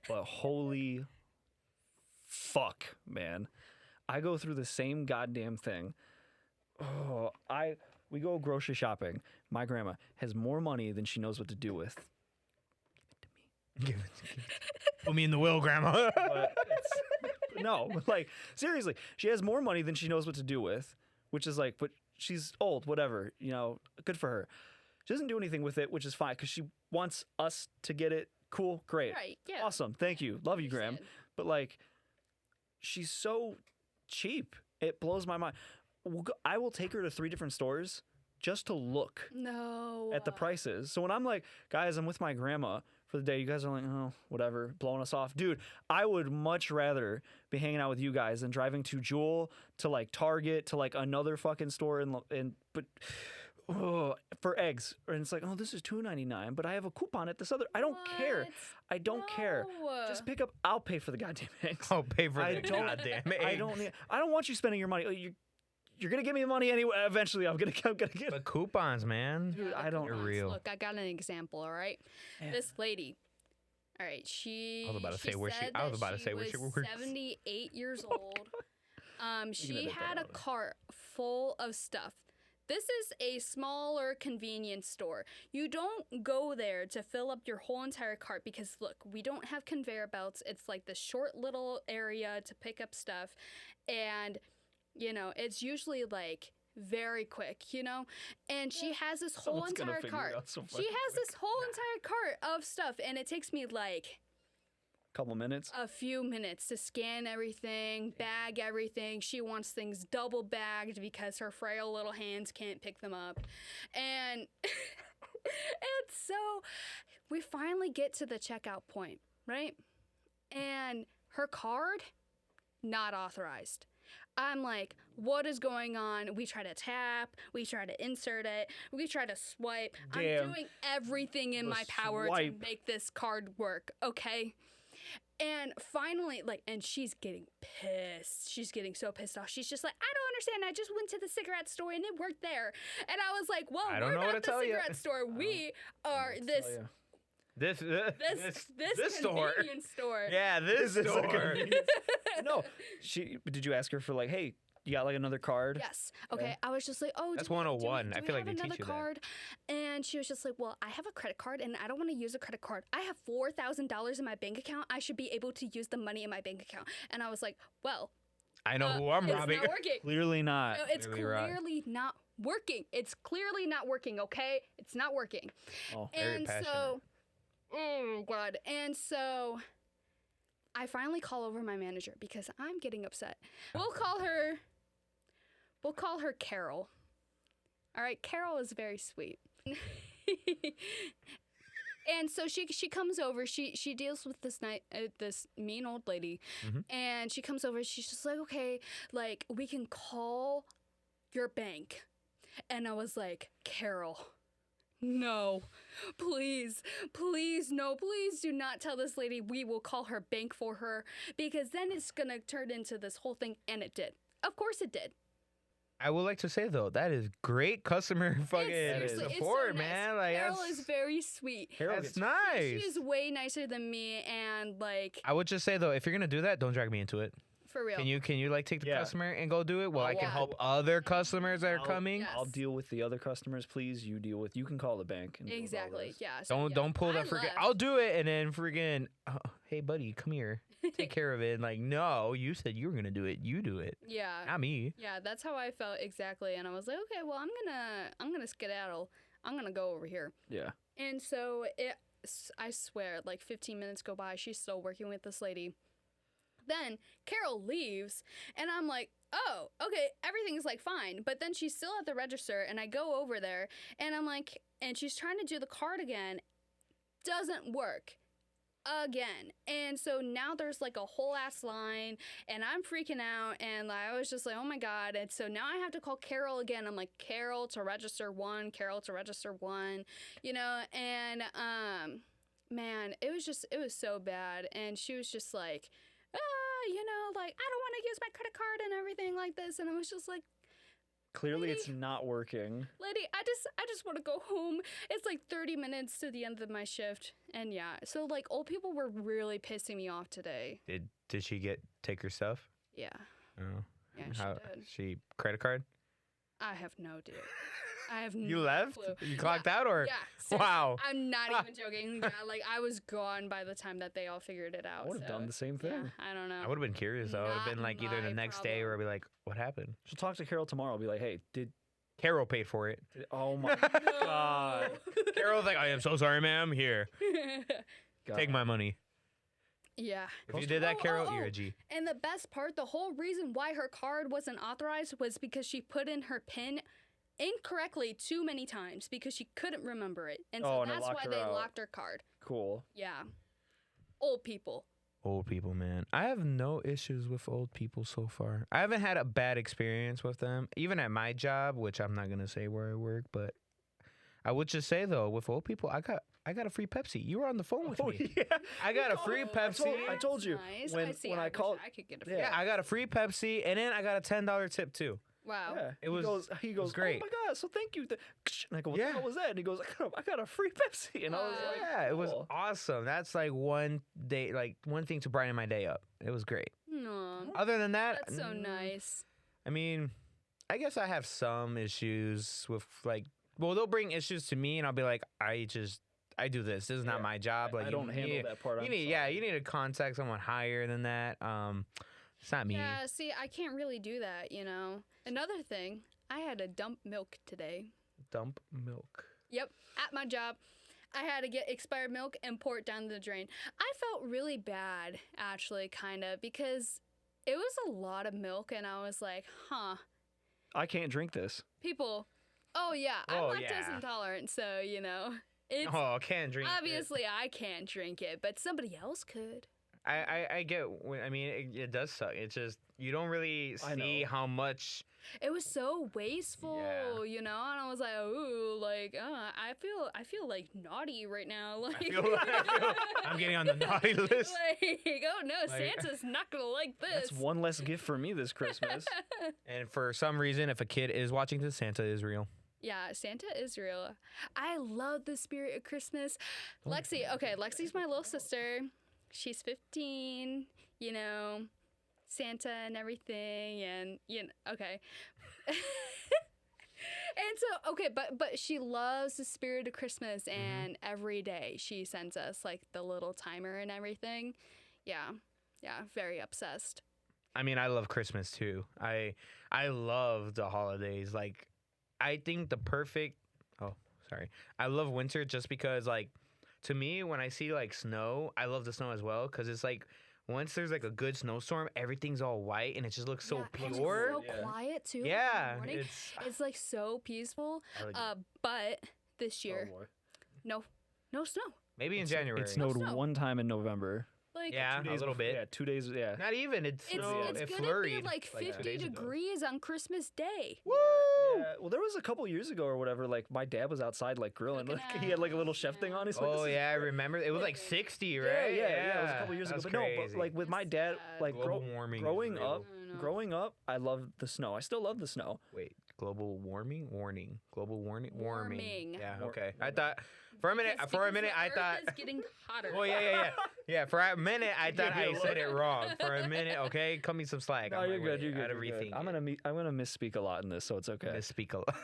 Speaker 2: But holy fuck, man. I go through the same goddamn thing. Oh, we go grocery shopping. My grandma has more money than she knows what to do with.
Speaker 1: Give it. Put me in the will, grandma.
Speaker 2: But no, like seriously, she has more money than she knows what to do with, which is like, but she's old, whatever, good for her. She doesn't do anything with it, which is fine because she wants us to get it. Cool, great,
Speaker 3: Right, yeah.
Speaker 2: awesome, thank you, love you, Graham.
Speaker 3: Understand.
Speaker 2: But like, she's so cheap, it blows my mind. I will take her to 3 different stores just to look
Speaker 3: No.
Speaker 2: at the prices. So when I'm like, guys, I'm with my grandma for the day. You guys are like, oh, whatever, blowing us off. Dude, I would much rather be hanging out with you guys than driving to Jewel, to like Target, to like another fucking store but for eggs. And it's like, oh, this is $2.99, but I have a coupon at this other. I don't care.
Speaker 3: What?
Speaker 2: I don't care. Just pick up. I'll pay for the goddamn eggs.
Speaker 1: I'll pay for
Speaker 2: I
Speaker 1: the
Speaker 2: don't-
Speaker 1: goddamn
Speaker 2: I don't want you spending your money. You're gonna give me the money anyway. Eventually, I'm gonna get.
Speaker 1: But coupons, man.
Speaker 2: Dude, I don't.
Speaker 1: You're
Speaker 3: Coupons.
Speaker 1: real.
Speaker 3: Look, I got an example. All right,
Speaker 2: Yeah.
Speaker 3: this lady. All right, she.
Speaker 1: I was about to say where she-
Speaker 3: said
Speaker 1: I was
Speaker 3: that
Speaker 1: about to say where she
Speaker 3: was
Speaker 1: works.
Speaker 3: 78 years old. She
Speaker 2: edit that
Speaker 3: had a
Speaker 2: out.
Speaker 3: cart full of stuff. This is a smaller convenience store. You don't go there to fill up your whole entire cart because look, we don't have conveyor belts. It's like this short little area to pick up stuff, and it's usually like very quick, and she has this whole
Speaker 2: Someone's gonna
Speaker 3: entire
Speaker 2: figure it
Speaker 3: cart.
Speaker 2: out so
Speaker 3: She
Speaker 2: fucking
Speaker 3: has this whole entire cart of stuff, and it takes me like
Speaker 2: Couple minutes.
Speaker 3: a few minutes to scan everything, bag everything. She wants things double bagged because her frail little hands can't pick them up. And and so we finally get to the checkout point, right? And her card, not authorized. I'm like, what is going on? We try to tap, we try to insert it, we try to swipe.
Speaker 2: Damn.
Speaker 3: I'm doing everything in
Speaker 2: The
Speaker 3: my power to
Speaker 2: swipe.
Speaker 3: make this card work, okay? And finally, and she's getting pissed. She's getting so pissed off. She's just like, I don't understand. I just went to the cigarette store and it worked there. And I was like, well,
Speaker 1: I don't
Speaker 3: we're
Speaker 1: know what
Speaker 3: not
Speaker 1: to
Speaker 3: the
Speaker 1: tell ya.
Speaker 3: cigarette store. We are this
Speaker 1: This store.
Speaker 3: convenience store.
Speaker 1: Yeah, this
Speaker 2: This is a
Speaker 1: store.
Speaker 2: convenience- No, did you ask her for like, hey, you got like another card?
Speaker 3: Yes. Okay. I was just like, oh,
Speaker 1: That's
Speaker 3: do we-
Speaker 1: 101.
Speaker 3: Do we,
Speaker 1: I
Speaker 3: do
Speaker 1: feel
Speaker 3: we
Speaker 1: like
Speaker 3: have
Speaker 1: they
Speaker 3: another
Speaker 1: teach you that.
Speaker 3: card? And she was just like, well, I have a credit card and I don't want to use a credit card. I have $4,000 in my bank account. I should be able to use the money in my bank account. And I was like, well,
Speaker 1: I know who I'm
Speaker 3: it's
Speaker 1: robbing.
Speaker 3: not working.
Speaker 2: Clearly not.
Speaker 3: No, it's
Speaker 1: Clearly right.
Speaker 3: clearly not working. It's clearly not working, okay? It's not working.
Speaker 2: Oh,
Speaker 1: Very
Speaker 3: And
Speaker 1: passionate.
Speaker 3: so, oh, God. And so I finally call over my manager because I'm getting upset. We'll call her Carol. All right, Carol is very sweet. And so she comes over. She deals with this mean old lady, and she comes over. She's just like, okay, like we can call your bank, and I was like, Carol, no, please, no, please do not tell this lady we will call her bank for her because then it's gonna turn into this whole thing, and it did. Of course, it did.
Speaker 1: I would like to say though, that is great customer fucking
Speaker 3: Seriously, it's so
Speaker 1: support,
Speaker 3: nice.
Speaker 1: man. Like
Speaker 3: Carol
Speaker 1: that's,
Speaker 3: is very sweet.
Speaker 2: Carol
Speaker 1: that's
Speaker 2: gets-
Speaker 1: nice.
Speaker 3: She's way nicer than me, and like
Speaker 1: I would just say though, if you're gonna do that, don't drag me into it.
Speaker 3: for real.
Speaker 1: Can you like take the
Speaker 2: Yeah.
Speaker 1: customer and go do it while I can
Speaker 3: Yeah.
Speaker 1: help other customers that are
Speaker 2: I'll-
Speaker 1: coming?
Speaker 3: Yeah.
Speaker 2: I'll
Speaker 3: Yes.
Speaker 2: deal with the other customers, please. You can call the bank. And deal with all
Speaker 3: Exactly.
Speaker 2: this.
Speaker 3: Yeah. So, yeah,
Speaker 1: Don't pull
Speaker 3: I
Speaker 1: that freaking.
Speaker 3: left.
Speaker 1: I'll do it, and then freaking. Oh, hey, buddy, come here. Take care of it. And like, no, you said you were gonna do it. You do it,
Speaker 3: Yeah.
Speaker 1: not me.
Speaker 3: Yeah, that's how I felt exactly, and I was like, okay, well, I'm gonna skedaddle. I'm gonna go over here.
Speaker 2: Yeah.
Speaker 3: And so I swear, like 15 minutes go by, she's still working with this lady. Then Carol leaves, and I'm like, oh, okay, everything's like fine. But then she's still at the register, and I go over there, and I'm like, and she's trying to do the card again. Doesn't work. Again. And so now there's like a whole ass line, and I'm freaking out, and I was just like, oh my God. And so now I have to call Carol again. I'm like, Carol to register one, and man, it was so bad. And she was just like, like, I don't want to use my credit card and everything like this. And I was just like,
Speaker 2: Clearly,
Speaker 3: Lady.
Speaker 2: it's not working.
Speaker 3: lady, I just want to go home. It's like 30 minutes to the end of my shift. And yeah, so like old people were really pissing me off today.
Speaker 1: Did she take her stuff?
Speaker 3: Yeah.
Speaker 1: Oh.
Speaker 3: Yeah, she did.
Speaker 1: She credit card?
Speaker 3: I have no idea. I have
Speaker 1: You
Speaker 3: no
Speaker 1: left?
Speaker 3: clue.
Speaker 1: You clocked out or?
Speaker 3: Yeah. seriously,
Speaker 1: Wow.
Speaker 3: I'm not even joking. Yeah, like I was gone by the time that they all figured it out.
Speaker 2: I would have
Speaker 3: so,
Speaker 2: done the same thing.
Speaker 3: Yeah, I don't know.
Speaker 1: I would have been curious. I would have
Speaker 3: Not
Speaker 1: been like either the
Speaker 3: my
Speaker 1: next day or I'd
Speaker 3: problem.
Speaker 1: be like, what happened?
Speaker 2: She'll talk to Carol tomorrow. I'll be like, hey,
Speaker 1: Carol paid for it.
Speaker 2: oh my God.
Speaker 1: Carol's like, I am so sorry, ma'am. Here,
Speaker 2: God.
Speaker 1: take my money.
Speaker 3: Yeah.
Speaker 1: If you did that,
Speaker 3: Oh,
Speaker 1: Carol,
Speaker 3: oh,
Speaker 1: you're
Speaker 3: oh.
Speaker 1: a G.
Speaker 3: And the best part, the whole reason why her card wasn't authorized was because she put in her PIN incorrectly too many times because she couldn't remember it. And so
Speaker 2: Oh, and it
Speaker 3: that's
Speaker 2: locked
Speaker 3: why
Speaker 2: her
Speaker 3: they
Speaker 2: out.
Speaker 3: locked her card.
Speaker 2: cool.
Speaker 3: Yeah. Old people.
Speaker 1: Old people, man. I have no issues with old people so far. I haven't had a bad experience with them, even at my job, which I'm not gonna say where I work, but I would just say though, with old people, I got a free Pepsi. You were on the phone with me.
Speaker 2: Yeah.
Speaker 1: I got a free Pepsi.
Speaker 2: I told you
Speaker 3: Nice.
Speaker 2: when
Speaker 3: I see.
Speaker 2: when
Speaker 3: I
Speaker 2: I
Speaker 3: wish
Speaker 2: called.
Speaker 3: I could get a
Speaker 2: Yeah.
Speaker 1: Yeah, I got a free Pepsi, and then I got a $10 tip too.
Speaker 3: Wow.
Speaker 2: Yeah,
Speaker 1: It was-
Speaker 2: He goes.
Speaker 1: great.
Speaker 2: Oh my god! So thank you. And I go, what
Speaker 1: Yeah.
Speaker 2: the hell was that? And he goes, I got a free Pepsi. And I was
Speaker 3: Wow.
Speaker 2: like,
Speaker 1: Yeah, it was
Speaker 2: cool.
Speaker 1: awesome. That's like one day, like one thing to brighten my day up. It was great.
Speaker 3: Aw,
Speaker 1: Other than that,
Speaker 3: that's so nice.
Speaker 1: I mean, I guess I have some issues with like, well, they'll bring issues to me, and I'll be like, I do this. This is not
Speaker 2: Yeah.
Speaker 1: my job. Like,
Speaker 2: I don't handle
Speaker 1: need,
Speaker 2: that part.
Speaker 1: You
Speaker 2: I'm
Speaker 1: need,
Speaker 2: sorry.
Speaker 1: you need to contact someone higher than that. It's not me.
Speaker 3: Yeah, see, I can't really do that, you know. Another thing, I had to dump milk today.
Speaker 1: Dump milk.
Speaker 3: Yep, at my job. I had to get expired milk and pour it down the drain. I felt really bad, actually, kind of, because it was a lot of milk, and I was like, huh.
Speaker 2: I can't drink this.
Speaker 3: People, oh yeah, I'm
Speaker 1: Oh,
Speaker 3: lactose
Speaker 1: yeah.
Speaker 3: intolerant, so, you know, it's
Speaker 1: Oh, I can't drink. it.
Speaker 3: obviously I can't drink it, but somebody else could.
Speaker 1: I get. I mean, it does suck. It's just you don't really
Speaker 2: I
Speaker 1: see
Speaker 2: know.
Speaker 1: how much.
Speaker 3: It was so wasteful,
Speaker 1: Yeah.
Speaker 3: you know, and I was like, ooh, like, I feel like naughty right now. Like,
Speaker 1: I'm getting on the naughty list.
Speaker 3: Like, oh no,
Speaker 1: Like-
Speaker 3: Santa's not gonna like this.
Speaker 2: That's one less gift for me this Christmas.
Speaker 1: And for some reason, if a kid is watching this, Santa is real.
Speaker 3: Yeah, Santa is real. I love the spirit of Christmas. Lexi, okay, Lexi's my little sister. She's 15, you know, Santa and everything, and, you know, okay. And so, okay, but she loves the spirit of Christmas, and every day she sends us, like, the little timer and everything. Yeah, very obsessed.
Speaker 1: I mean, I love Christmas too. I love the holidays. Like, I think the perfect. Oh, sorry. I love winter just because, like, to me, when I see like snow, I love the snow as well because it's like once there's like a good snowstorm, everything's all white and it just looks so
Speaker 3: Yeah, and
Speaker 1: pure.
Speaker 3: it's so
Speaker 2: Yeah.
Speaker 3: quiet, too. like, in the
Speaker 1: Yeah,
Speaker 3: morning. It's like so peaceful.
Speaker 1: I like it.
Speaker 3: But this year,
Speaker 2: Oh, boy.
Speaker 3: no snow.
Speaker 1: Maybe in January.
Speaker 2: It snowed
Speaker 3: snow.
Speaker 2: one time in November.
Speaker 3: Like,
Speaker 1: Yeah, a little bit.
Speaker 2: Yeah, 2 days. Yeah.
Speaker 1: Not even. It
Speaker 3: it's
Speaker 1: snowed.
Speaker 3: it's
Speaker 1: It
Speaker 3: gonna
Speaker 1: flurried
Speaker 3: be like
Speaker 1: 2
Speaker 3: 50
Speaker 1: days ago.
Speaker 3: degrees on Christmas Day.
Speaker 1: Woo!
Speaker 2: Yeah, well, there was a couple years ago or whatever. Like my dad was outside like grilling.
Speaker 3: Cooking
Speaker 2: Like he had like a little
Speaker 3: out,
Speaker 2: chef thing
Speaker 3: yeah.
Speaker 2: on. He's like,
Speaker 1: Oh
Speaker 2: "This is
Speaker 1: yeah, I
Speaker 2: great."
Speaker 1: remember. It was like 60,
Speaker 2: Yeah,
Speaker 1: right?
Speaker 2: yeah. It was a couple years ago.
Speaker 1: That's
Speaker 2: But no, but
Speaker 1: crazy.
Speaker 2: like with my dad,
Speaker 3: That's
Speaker 2: like
Speaker 1: global warming. is
Speaker 2: growing
Speaker 1: real.
Speaker 2: up,
Speaker 3: I know.
Speaker 2: growing up, I loved the snow. I still love the snow.
Speaker 1: Wait, global warming? Warning. Global warning?
Speaker 3: Warming.
Speaker 1: Yeah,
Speaker 2: War-
Speaker 1: okay. I thought for a minute
Speaker 3: Because
Speaker 1: I
Speaker 3: the
Speaker 1: thought
Speaker 3: Earth is getting hotter.
Speaker 1: Oh yeah. Yeah, for a minute I thought
Speaker 2: me a
Speaker 1: I said it
Speaker 2: look.
Speaker 1: wrong. For a minute, okay? Cut me some slack.
Speaker 2: No,
Speaker 1: I'm
Speaker 2: you're
Speaker 1: like,
Speaker 2: good.
Speaker 1: wait,
Speaker 2: You're good.
Speaker 1: I had to
Speaker 2: you're good.
Speaker 1: rethink
Speaker 2: I'm gonna misspeak a lot in this, so it's okay.
Speaker 1: misspeak a lot.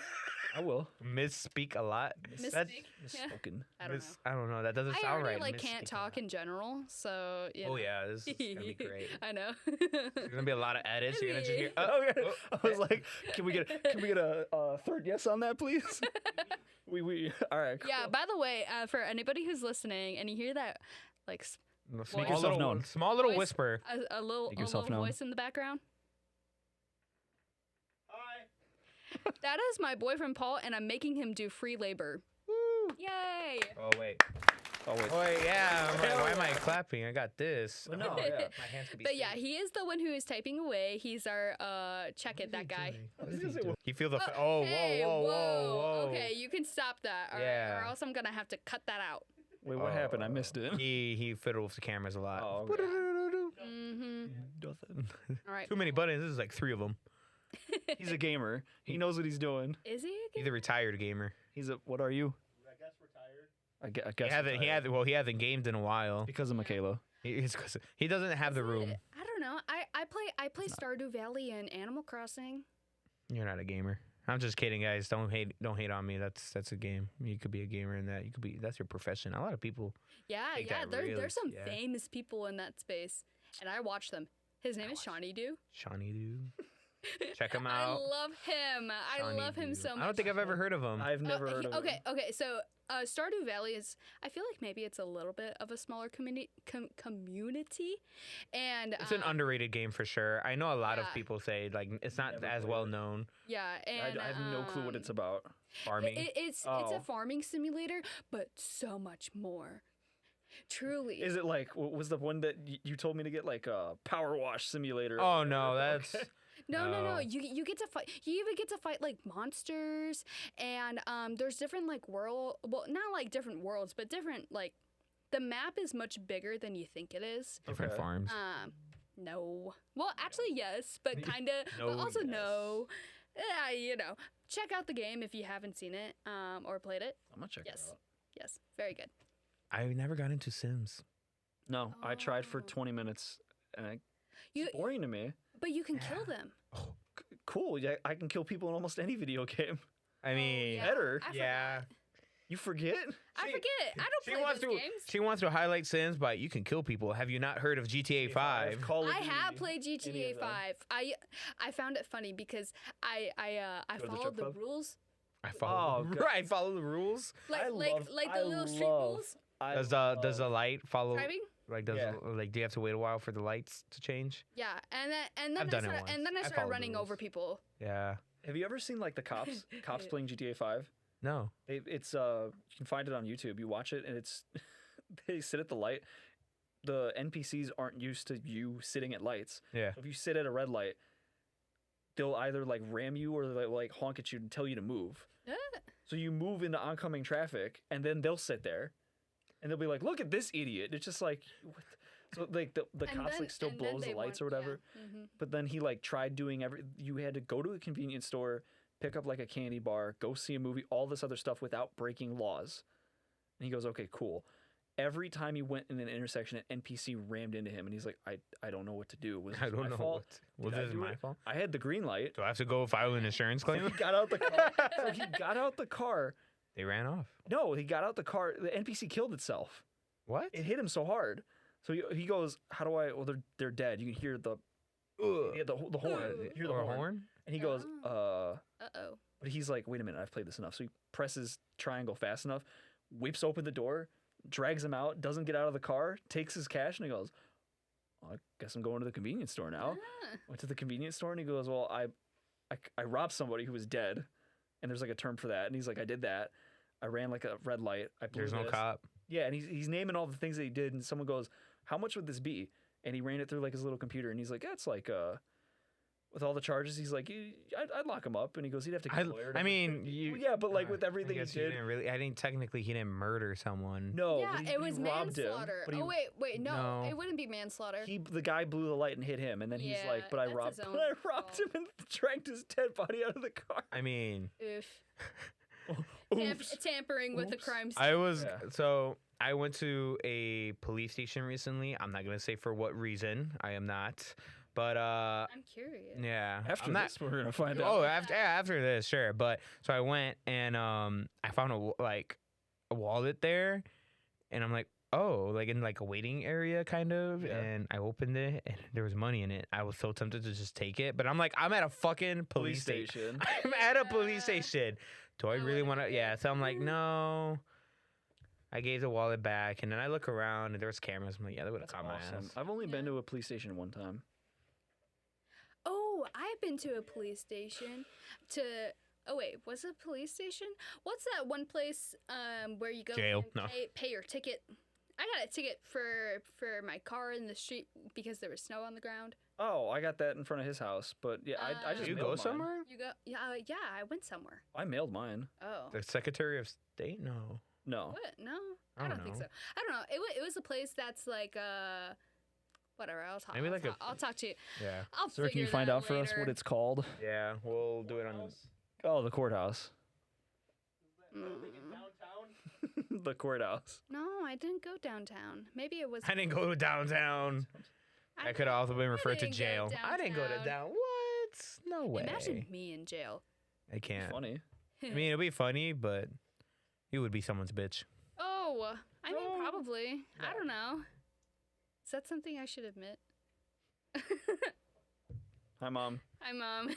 Speaker 2: I will.
Speaker 1: Misspeak a lot. That's-
Speaker 3: Misspeak. Yeah.
Speaker 2: Misspoken.
Speaker 3: I don't know.
Speaker 1: I don't know. That doesn't
Speaker 3: I
Speaker 1: sound
Speaker 3: already
Speaker 1: right.
Speaker 3: like can't
Speaker 1: Misspeak a
Speaker 3: talk
Speaker 1: lot.
Speaker 3: in general, so you
Speaker 1: Oh
Speaker 3: know.
Speaker 1: yeah, this is gonna be great.
Speaker 3: I know.
Speaker 1: There's gonna be a lot of edits. You're gonna just hear.
Speaker 2: Oh, yeah.
Speaker 1: oh,
Speaker 2: I was like, can we get a third yes on that, please? we all right.
Speaker 3: Yeah.
Speaker 2: cool.
Speaker 3: By the way, for anybody who's listening and you hear that, like
Speaker 1: small
Speaker 2: yourself
Speaker 1: little,
Speaker 2: known.
Speaker 1: Small little
Speaker 3: Voice-
Speaker 1: whisper.
Speaker 3: a little
Speaker 2: Make yourself known.
Speaker 3: voice in the background. That is my boyfriend Paul, and I'm making him do free labor.
Speaker 1: Woo.
Speaker 3: Yay!
Speaker 1: Oh wait.
Speaker 2: Oh wait.
Speaker 1: Oh wait. Yeah. I'm like, why am I clapping? I got this.
Speaker 2: But no,
Speaker 1: Oh,
Speaker 2: yeah.
Speaker 1: My hands could be.
Speaker 3: But yeah,
Speaker 1: stiff.
Speaker 3: he is the one who is typing away. He's our check it that guy.
Speaker 1: What is he
Speaker 2: What is it?
Speaker 1: doing? You feel the. Oh,
Speaker 3: Hey,
Speaker 1: whoa.
Speaker 3: Okay, you can stop that, or,
Speaker 1: Yeah.
Speaker 3: or else I'm gonna have to cut that out.
Speaker 2: Wait, what happened? I missed it.
Speaker 1: He fiddles with the cameras a lot.
Speaker 2: Oh, okay.
Speaker 3: Mm-hmm.
Speaker 2: Nothing.
Speaker 3: All right.
Speaker 1: Too many buttons. This is like 3 of them.
Speaker 2: He's a gamer. He knows what he's doing.
Speaker 3: Is he?
Speaker 1: He's a retired gamer.
Speaker 2: He's a. What are you? I guess
Speaker 1: He hasn't.
Speaker 2: retired.
Speaker 1: He hasn't gamed in a while.
Speaker 2: Because of Michaela.
Speaker 1: He doesn't have the room.
Speaker 3: I don't know. I play Stardew Valley and Animal Crossing.
Speaker 1: You're not a gamer. I'm just kidding, guys. Don't hate on me. That's a game. You could be a gamer in that. You could be. That's your profession. A lot of people.
Speaker 3: Yeah,
Speaker 1: Take
Speaker 3: yeah.
Speaker 1: that
Speaker 3: There's
Speaker 1: real-
Speaker 3: some
Speaker 1: yeah.
Speaker 3: famous people in that space, and I watch them. His name is Shawnee Doo.
Speaker 1: Shawnee dude. Check him
Speaker 3: I
Speaker 1: out.
Speaker 3: love him. I
Speaker 1: Shawnee
Speaker 3: love him
Speaker 1: Doo.
Speaker 3: so much.
Speaker 1: I don't think I've ever heard of him.
Speaker 2: I've never heard of him.
Speaker 3: Okay. So Stardew Valley is. I feel like maybe it's a little bit of a smaller community, and
Speaker 1: It's an underrated game for sure. I know a lot of
Speaker 3: yeah.
Speaker 1: people say like it's not
Speaker 2: Never
Speaker 1: as
Speaker 2: played
Speaker 1: well
Speaker 2: it.
Speaker 1: known.
Speaker 3: yeah, and
Speaker 2: I have no clue what it's about.
Speaker 1: Farming.
Speaker 3: It's
Speaker 2: Oh.
Speaker 3: a farming simulator, but so much more. Truly.
Speaker 2: Is it like what was the one that you told me to get, like a power wash simulator?
Speaker 1: Oh no, that's
Speaker 3: No.
Speaker 1: No.
Speaker 3: You get to fight. You even get to fight like monsters, and there's different like world. Well, not like different worlds, but different like the map is much bigger than you think it is.
Speaker 1: different
Speaker 2: Okay.
Speaker 1: farms.
Speaker 3: No. Well, actually yes, but kind of.
Speaker 1: No,
Speaker 3: but also
Speaker 1: yes.
Speaker 3: no. You know, check out the game if you haven't seen it or played it.
Speaker 2: I'm gonna check
Speaker 3: Yes.
Speaker 2: it out.
Speaker 3: Yes, very good.
Speaker 1: I never got into Sims.
Speaker 2: No, I tried for
Speaker 3: Oh.
Speaker 2: 20 minutes and
Speaker 3: You,
Speaker 2: it's boring to me.
Speaker 3: but you can kill them.
Speaker 2: Cool, yeah, I can kill people in almost any video game.
Speaker 1: I mean,
Speaker 3: yeah.
Speaker 2: better.
Speaker 3: I
Speaker 1: yeah.
Speaker 3: forgot.
Speaker 2: You forget?
Speaker 3: I
Speaker 1: She-
Speaker 3: forget. I don't
Speaker 1: She
Speaker 3: play
Speaker 1: wants
Speaker 3: those
Speaker 1: to.
Speaker 3: games.
Speaker 1: She wants to highlight Sims, but you can kill people. Have you not heard of GTA 5?
Speaker 2: Call of
Speaker 3: I have
Speaker 2: Duty,
Speaker 3: played
Speaker 2: any
Speaker 3: GTA
Speaker 2: of them.
Speaker 3: 5. I found it funny because I
Speaker 2: Go to the
Speaker 3: followed
Speaker 2: strip
Speaker 3: the
Speaker 2: club?
Speaker 3: rules
Speaker 1: I follow.
Speaker 2: Oh, God.
Speaker 1: I follow the rules.
Speaker 3: like
Speaker 2: I
Speaker 3: like
Speaker 2: love-
Speaker 3: like
Speaker 2: I
Speaker 3: the little street
Speaker 2: love-
Speaker 3: rules.
Speaker 2: I
Speaker 1: Does the
Speaker 2: love-
Speaker 1: light follow?
Speaker 3: Driving.
Speaker 1: Like does
Speaker 2: Yeah.
Speaker 1: like do you have to wait a while for the lights to change?
Speaker 3: Yeah, and then
Speaker 1: I've
Speaker 3: I
Speaker 1: done it
Speaker 3: started,
Speaker 1: once.
Speaker 3: and then I
Speaker 1: I
Speaker 3: started
Speaker 1: followed the
Speaker 3: running over
Speaker 1: rules.
Speaker 3: people.
Speaker 1: Yeah.
Speaker 2: Have you ever seen like the cops playing GTA 5?
Speaker 1: No.
Speaker 2: It's you can find it on YouTube. You watch it and it's they sit at the light. The NPCs aren't used to you sitting at lights.
Speaker 1: Yeah.
Speaker 2: So if you sit at a red light, they'll either like ram you or they'll like honk at you and tell you to move. So you move into oncoming traffic and then they'll sit there and they'll be like, "Look at this idiot." It's just like what so like the
Speaker 3: And
Speaker 2: cops
Speaker 3: then-
Speaker 2: like still
Speaker 3: and then
Speaker 2: blows the
Speaker 3: they
Speaker 2: lights or
Speaker 3: want- yeah,
Speaker 2: whatever.
Speaker 3: mhm.
Speaker 2: But then he like tried doing you had to go to a convenience store, pick up like a candy bar, go see a movie, all this other stuff without breaking laws. And he goes, "Okay, cool." Every time he went in an intersection, an NPC rammed into him, and he's like, "I don't know what to do. Was
Speaker 1: I
Speaker 2: this
Speaker 1: don't
Speaker 2: my
Speaker 1: know
Speaker 2: fault?
Speaker 1: what. Was
Speaker 2: Did I
Speaker 1: this
Speaker 2: do
Speaker 1: my
Speaker 2: it?
Speaker 1: fault?
Speaker 2: I had the green light."
Speaker 1: Do I have to go file an insurance
Speaker 2: So
Speaker 1: claim?
Speaker 2: he got out the car. So he got out the car.
Speaker 1: They ran off.
Speaker 2: No, he got out the car. The NPC killed itself.
Speaker 1: What?
Speaker 2: It hit him so hard. So he goes, "How do I?" Well, they're dead. You can hear the
Speaker 1: Ugh.
Speaker 2: the horn.
Speaker 3: Ooh.
Speaker 2: You hear the
Speaker 1: Or a
Speaker 2: horn.
Speaker 1: horn?
Speaker 2: And he goes,
Speaker 3: Oh.
Speaker 2: But he's like, "Wait a minute, I've played this enough." So he presses triangle fast enough, whips open the door, drags him out, doesn't get out of the car, takes his cash, and he goes, "Well, I guess I'm going to the convenience store now."
Speaker 3: Ah.
Speaker 2: Went to the convenience store and he goes, "Well, I robbed somebody who was dead, and there's like a term for that." And he's like, "I did that. I ran like a red light. I blew
Speaker 1: There's no
Speaker 2: this."
Speaker 1: cop.
Speaker 2: Yeah, and he's naming all the things that he did, and someone goes, "How much would this be?" And he ran it through like his little computer, and he's like, "That's like with all the charges." He's like, "I'd lock him up," and he goes, "He'd have to get lawyered."
Speaker 1: I mean, you.
Speaker 2: Well, yeah, but like with
Speaker 1: I
Speaker 2: everything he
Speaker 1: guess
Speaker 2: did,
Speaker 1: didn't really. I think technically he didn't murder someone.
Speaker 2: no,
Speaker 3: yeah,
Speaker 2: but he,
Speaker 3: it was
Speaker 2: he robbed him.
Speaker 3: manslaughter.
Speaker 2: But he,
Speaker 3: Oh wait, no,
Speaker 1: No.
Speaker 3: it wouldn't be manslaughter.
Speaker 2: the guy blew the light and hit him, and then he's like,
Speaker 3: Yeah,
Speaker 2: "But I
Speaker 3: that's
Speaker 2: robbed,
Speaker 3: his
Speaker 2: but
Speaker 3: own
Speaker 2: I robbed him
Speaker 3: fault.
Speaker 2: and dragged his dead body out of the car."
Speaker 1: I mean,
Speaker 3: Oof.
Speaker 2: Oops.
Speaker 3: Tampering with the
Speaker 2: Oops.
Speaker 3: crime scene.
Speaker 1: I was
Speaker 2: Yeah.
Speaker 1: so I went to a police station recently. I'm not gonna say for what reason. I am not, but
Speaker 3: I'm curious.
Speaker 1: yeah.
Speaker 2: After
Speaker 1: I'm not,
Speaker 2: this, we're gonna find
Speaker 1: Oh,
Speaker 2: out.
Speaker 1: after this, sure. But so I went and I found a wallet there, and I'm like, oh, like in like a waiting area kind of,
Speaker 2: Yeah.
Speaker 1: and I opened it and there was money in it. I was so tempted to just take it, but I'm like, I'm at a fucking police station. I'm at a police
Speaker 3: Yeah.
Speaker 1: station. Do I
Speaker 3: I
Speaker 1: really
Speaker 3: would've
Speaker 1: want to?
Speaker 3: did.
Speaker 1: Yeah. So I'm like, no. I gave the wallet back, and then I look around, and there was cameras. I'm like, yeah, they would have
Speaker 2: That's
Speaker 1: caught
Speaker 2: awesome.
Speaker 1: my ass.
Speaker 2: I've only been
Speaker 3: Yeah.
Speaker 2: to a police station one time.
Speaker 3: Oh, I've been to a police station to. Oh wait, was it a police station? What's that one place where you go
Speaker 1: Jail.
Speaker 3: and
Speaker 1: No.
Speaker 3: pay your ticket? I got a ticket for my car in the street because there was snow on the ground.
Speaker 2: Oh, I got that in front of his house, but yeah, I just
Speaker 1: Did you
Speaker 2: mailed
Speaker 1: go
Speaker 2: mine.
Speaker 1: somewhere?
Speaker 3: You go? Yeah, yeah. I went somewhere.
Speaker 2: I mailed mine.
Speaker 3: Oh,
Speaker 1: The Secretary of State? No.
Speaker 2: No.
Speaker 3: what? No,
Speaker 1: I
Speaker 3: I
Speaker 1: don't
Speaker 3: don't think
Speaker 1: know.
Speaker 3: so. I don't know. It was a place that's like whatever. I'll talk.
Speaker 1: Maybe like a-
Speaker 3: I'll talk to you.
Speaker 1: Yeah.
Speaker 3: I'll
Speaker 2: Sir, can you
Speaker 3: figure
Speaker 2: find
Speaker 3: that
Speaker 2: out for us what
Speaker 3: later.
Speaker 2: it's called?
Speaker 1: Yeah. We'll do it on.
Speaker 2: Oh, the courthouse.
Speaker 3: Mm.
Speaker 2: The courthouse.
Speaker 3: No, I didn't go downtown. Maybe it was.
Speaker 1: I didn't go to downtown.
Speaker 3: I
Speaker 1: That could have also been referred to
Speaker 3: didn't go
Speaker 1: jail. I didn't go to
Speaker 3: downtown.
Speaker 1: down. What? No way.
Speaker 3: Imagine me in jail.
Speaker 1: I can't.
Speaker 2: Funny.
Speaker 1: I mean, it'd be funny, but you would be someone's bitch.
Speaker 3: Oh, I mean,
Speaker 2: No.
Speaker 3: probably. I don't know. Is that something I should admit?
Speaker 2: Hi, Mom.
Speaker 3: Hi, Mom.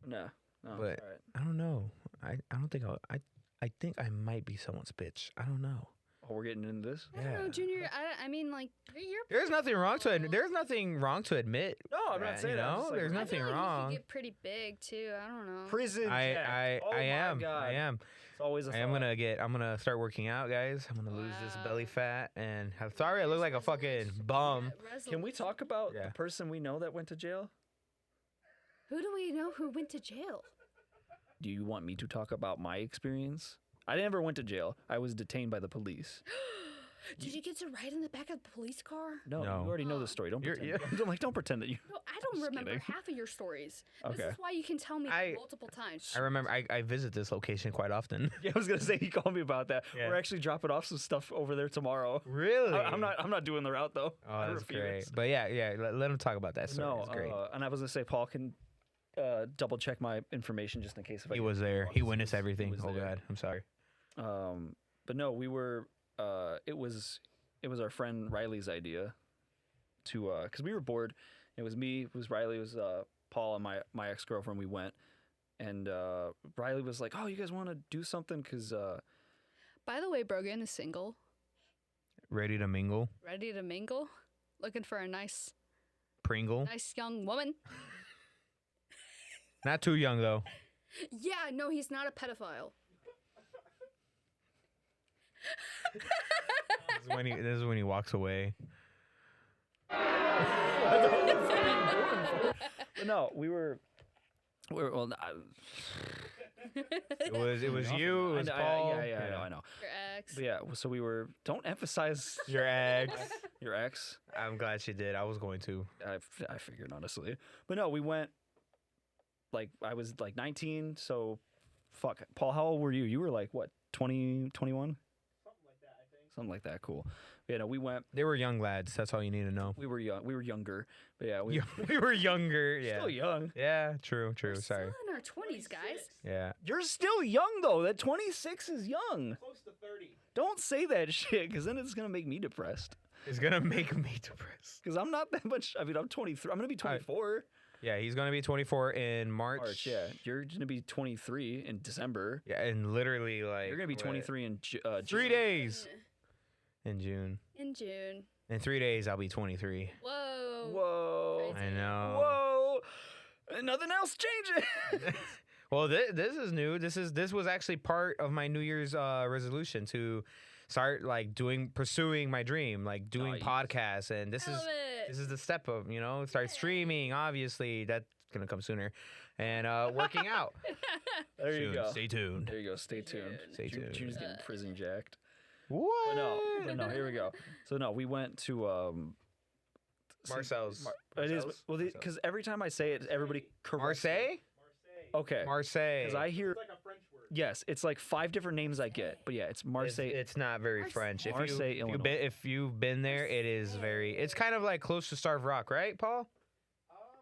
Speaker 2: No. No.
Speaker 1: But-
Speaker 2: all right.
Speaker 1: I don't know. I don't think I think I might be someone's bitch. I don't know.
Speaker 2: Oh, we're getting into this?
Speaker 3: I don't know,
Speaker 1: Yeah.
Speaker 3: Junior. I mean, like, you're.
Speaker 1: There's nothing wrong to admit. There's nothing wrong to admit.
Speaker 2: No, I'm not
Speaker 1: that,
Speaker 2: saying
Speaker 1: you
Speaker 2: that. I'm
Speaker 1: know,
Speaker 2: just like,
Speaker 1: there's
Speaker 3: I
Speaker 1: nothing
Speaker 3: feel like
Speaker 1: wrong.
Speaker 3: You could get pretty big too. I don't know.
Speaker 2: Prison.
Speaker 1: I
Speaker 2: Jack.
Speaker 1: I
Speaker 2: Oh
Speaker 1: I
Speaker 2: my
Speaker 1: am.
Speaker 2: God.
Speaker 1: I am.
Speaker 2: It's always a
Speaker 1: I'm
Speaker 2: thought.
Speaker 1: gonna start working out, guys. I'm gonna lose this belly
Speaker 3: Wow.
Speaker 1: fat, and I'm sorry I look like a fucking bum.
Speaker 2: Can we talk about
Speaker 1: Yeah.
Speaker 2: the person we know that went to jail?
Speaker 3: Who do we know who went to jail?
Speaker 2: Do you want me to talk about my experience? I never went to jail. I was detained by the police.
Speaker 3: Did you get to ride in the back of the police car?
Speaker 2: No,
Speaker 1: No.
Speaker 2: you already know the story. Don't
Speaker 1: You're-
Speaker 2: pretend. Don't pretend that you.
Speaker 3: No, I don't
Speaker 2: Just
Speaker 3: remember
Speaker 2: kidding.
Speaker 3: half of your stories. This
Speaker 2: Okay.
Speaker 3: is why you can tell me
Speaker 1: I-
Speaker 3: multiple times.
Speaker 1: I remember I visit this location quite often.
Speaker 2: Yeah, I was gonna say you called me about that.
Speaker 1: Yeah.
Speaker 2: We're actually dropping off some stuff over there tomorrow.
Speaker 1: Really?
Speaker 2: I'm not doing the route though.
Speaker 1: Oh,
Speaker 2: I
Speaker 1: that's
Speaker 2: refuse.
Speaker 1: great. But yeah. Let him talk about that story.
Speaker 2: No,
Speaker 1: It's great.
Speaker 2: and I was gonna say Paul can double check my information just in case if I
Speaker 1: He
Speaker 2: get
Speaker 1: was
Speaker 2: anything
Speaker 1: there.
Speaker 2: wrong.
Speaker 1: He witnessed
Speaker 2: He
Speaker 1: everything.
Speaker 2: was
Speaker 1: Oh
Speaker 2: there.
Speaker 1: God, I'm sorry.
Speaker 2: But no, we were. It was our friend Riley's idea to because we were bored. It was me. It was Riley. It was Paul and my ex girlfriend. We went, and Riley was like, "Oh, you guys want to do something?" Because
Speaker 3: By the way, Brogan is single,
Speaker 1: Ready to mingle?
Speaker 3: ready to mingle, looking for a nice
Speaker 1: Pringle?
Speaker 3: young woman.
Speaker 1: Not too young though.
Speaker 3: Yeah, no, he's not a pedophile.
Speaker 1: This is when he walks away.
Speaker 2: but no, we were well.
Speaker 1: It was you. It was Paul.
Speaker 2: Yeah, I know.
Speaker 3: Your ex.
Speaker 2: But yeah, so we were. Don't emphasize
Speaker 1: Your ex.
Speaker 2: your ex.
Speaker 1: I'm glad she did. I was going to.
Speaker 2: I figured honestly, but no, we went. Like I was like 19, so fuck. Paul, how old were you? You were like what, 20, 21? Something like that, I think. Something like that. Cool. Yeah, no, we went.
Speaker 1: They were young lads. That's all you need to know.
Speaker 2: We were young. We were younger, but yeah, we
Speaker 1: We were younger. Yeah.
Speaker 2: still young.
Speaker 1: Yeah. True.
Speaker 3: We're
Speaker 1: Sorry.
Speaker 3: still in our 20s, guys.
Speaker 1: Yeah.
Speaker 2: You're still young though. That 26 is young.
Speaker 4: Close to 30.
Speaker 2: Don't say that shit, because then it's gonna make me depressed.
Speaker 1: It's gonna make me depressed.
Speaker 2: Because I'm not that much. I mean, I'm 23. I'm gonna be 24.
Speaker 1: Yeah, he's gonna be 24 in March.
Speaker 2: March. Yeah, you're gonna be 23 in December.
Speaker 1: Yeah, and literally like
Speaker 2: You're gonna be
Speaker 1: what,
Speaker 2: 23 in
Speaker 1: 3
Speaker 2: June.
Speaker 1: days in June.
Speaker 3: In June.
Speaker 1: In 3 days, I'll be 23.
Speaker 3: Whoa.
Speaker 2: Whoa.
Speaker 3: Crazy.
Speaker 1: I know.
Speaker 2: Whoa. Nothing else changes.
Speaker 1: Well, this is new. This was actually part of my New Year's resolution to start like pursuing my dream, like doing
Speaker 2: Nice.
Speaker 1: podcasts, and this
Speaker 3: I
Speaker 1: is
Speaker 3: love it.
Speaker 1: this is the step of start streaming. Obviously, that's gonna come sooner, and working out.
Speaker 2: There you
Speaker 1: Soon.
Speaker 2: go.
Speaker 1: Stay tuned.
Speaker 2: There you go. Stay tuned.
Speaker 1: Stay tuned.
Speaker 2: June's getting prison jacked.
Speaker 1: What?
Speaker 2: But no, here we go. So no, we went to
Speaker 1: Marcel's.
Speaker 2: it is
Speaker 1: Marcel's?
Speaker 2: well because every time I say it, everybody corrects me.
Speaker 1: Marseille.
Speaker 2: Okay.
Speaker 1: Marseille.
Speaker 2: Because I hear
Speaker 4: It's like a French word.
Speaker 2: yes, it's like 5 different names I get, but yeah, it's Marseille.
Speaker 1: It's not very French.
Speaker 2: Marseille, Illinois.
Speaker 1: If you've been there, it is very. It's kind of like close to Starved Rock, right, Paul?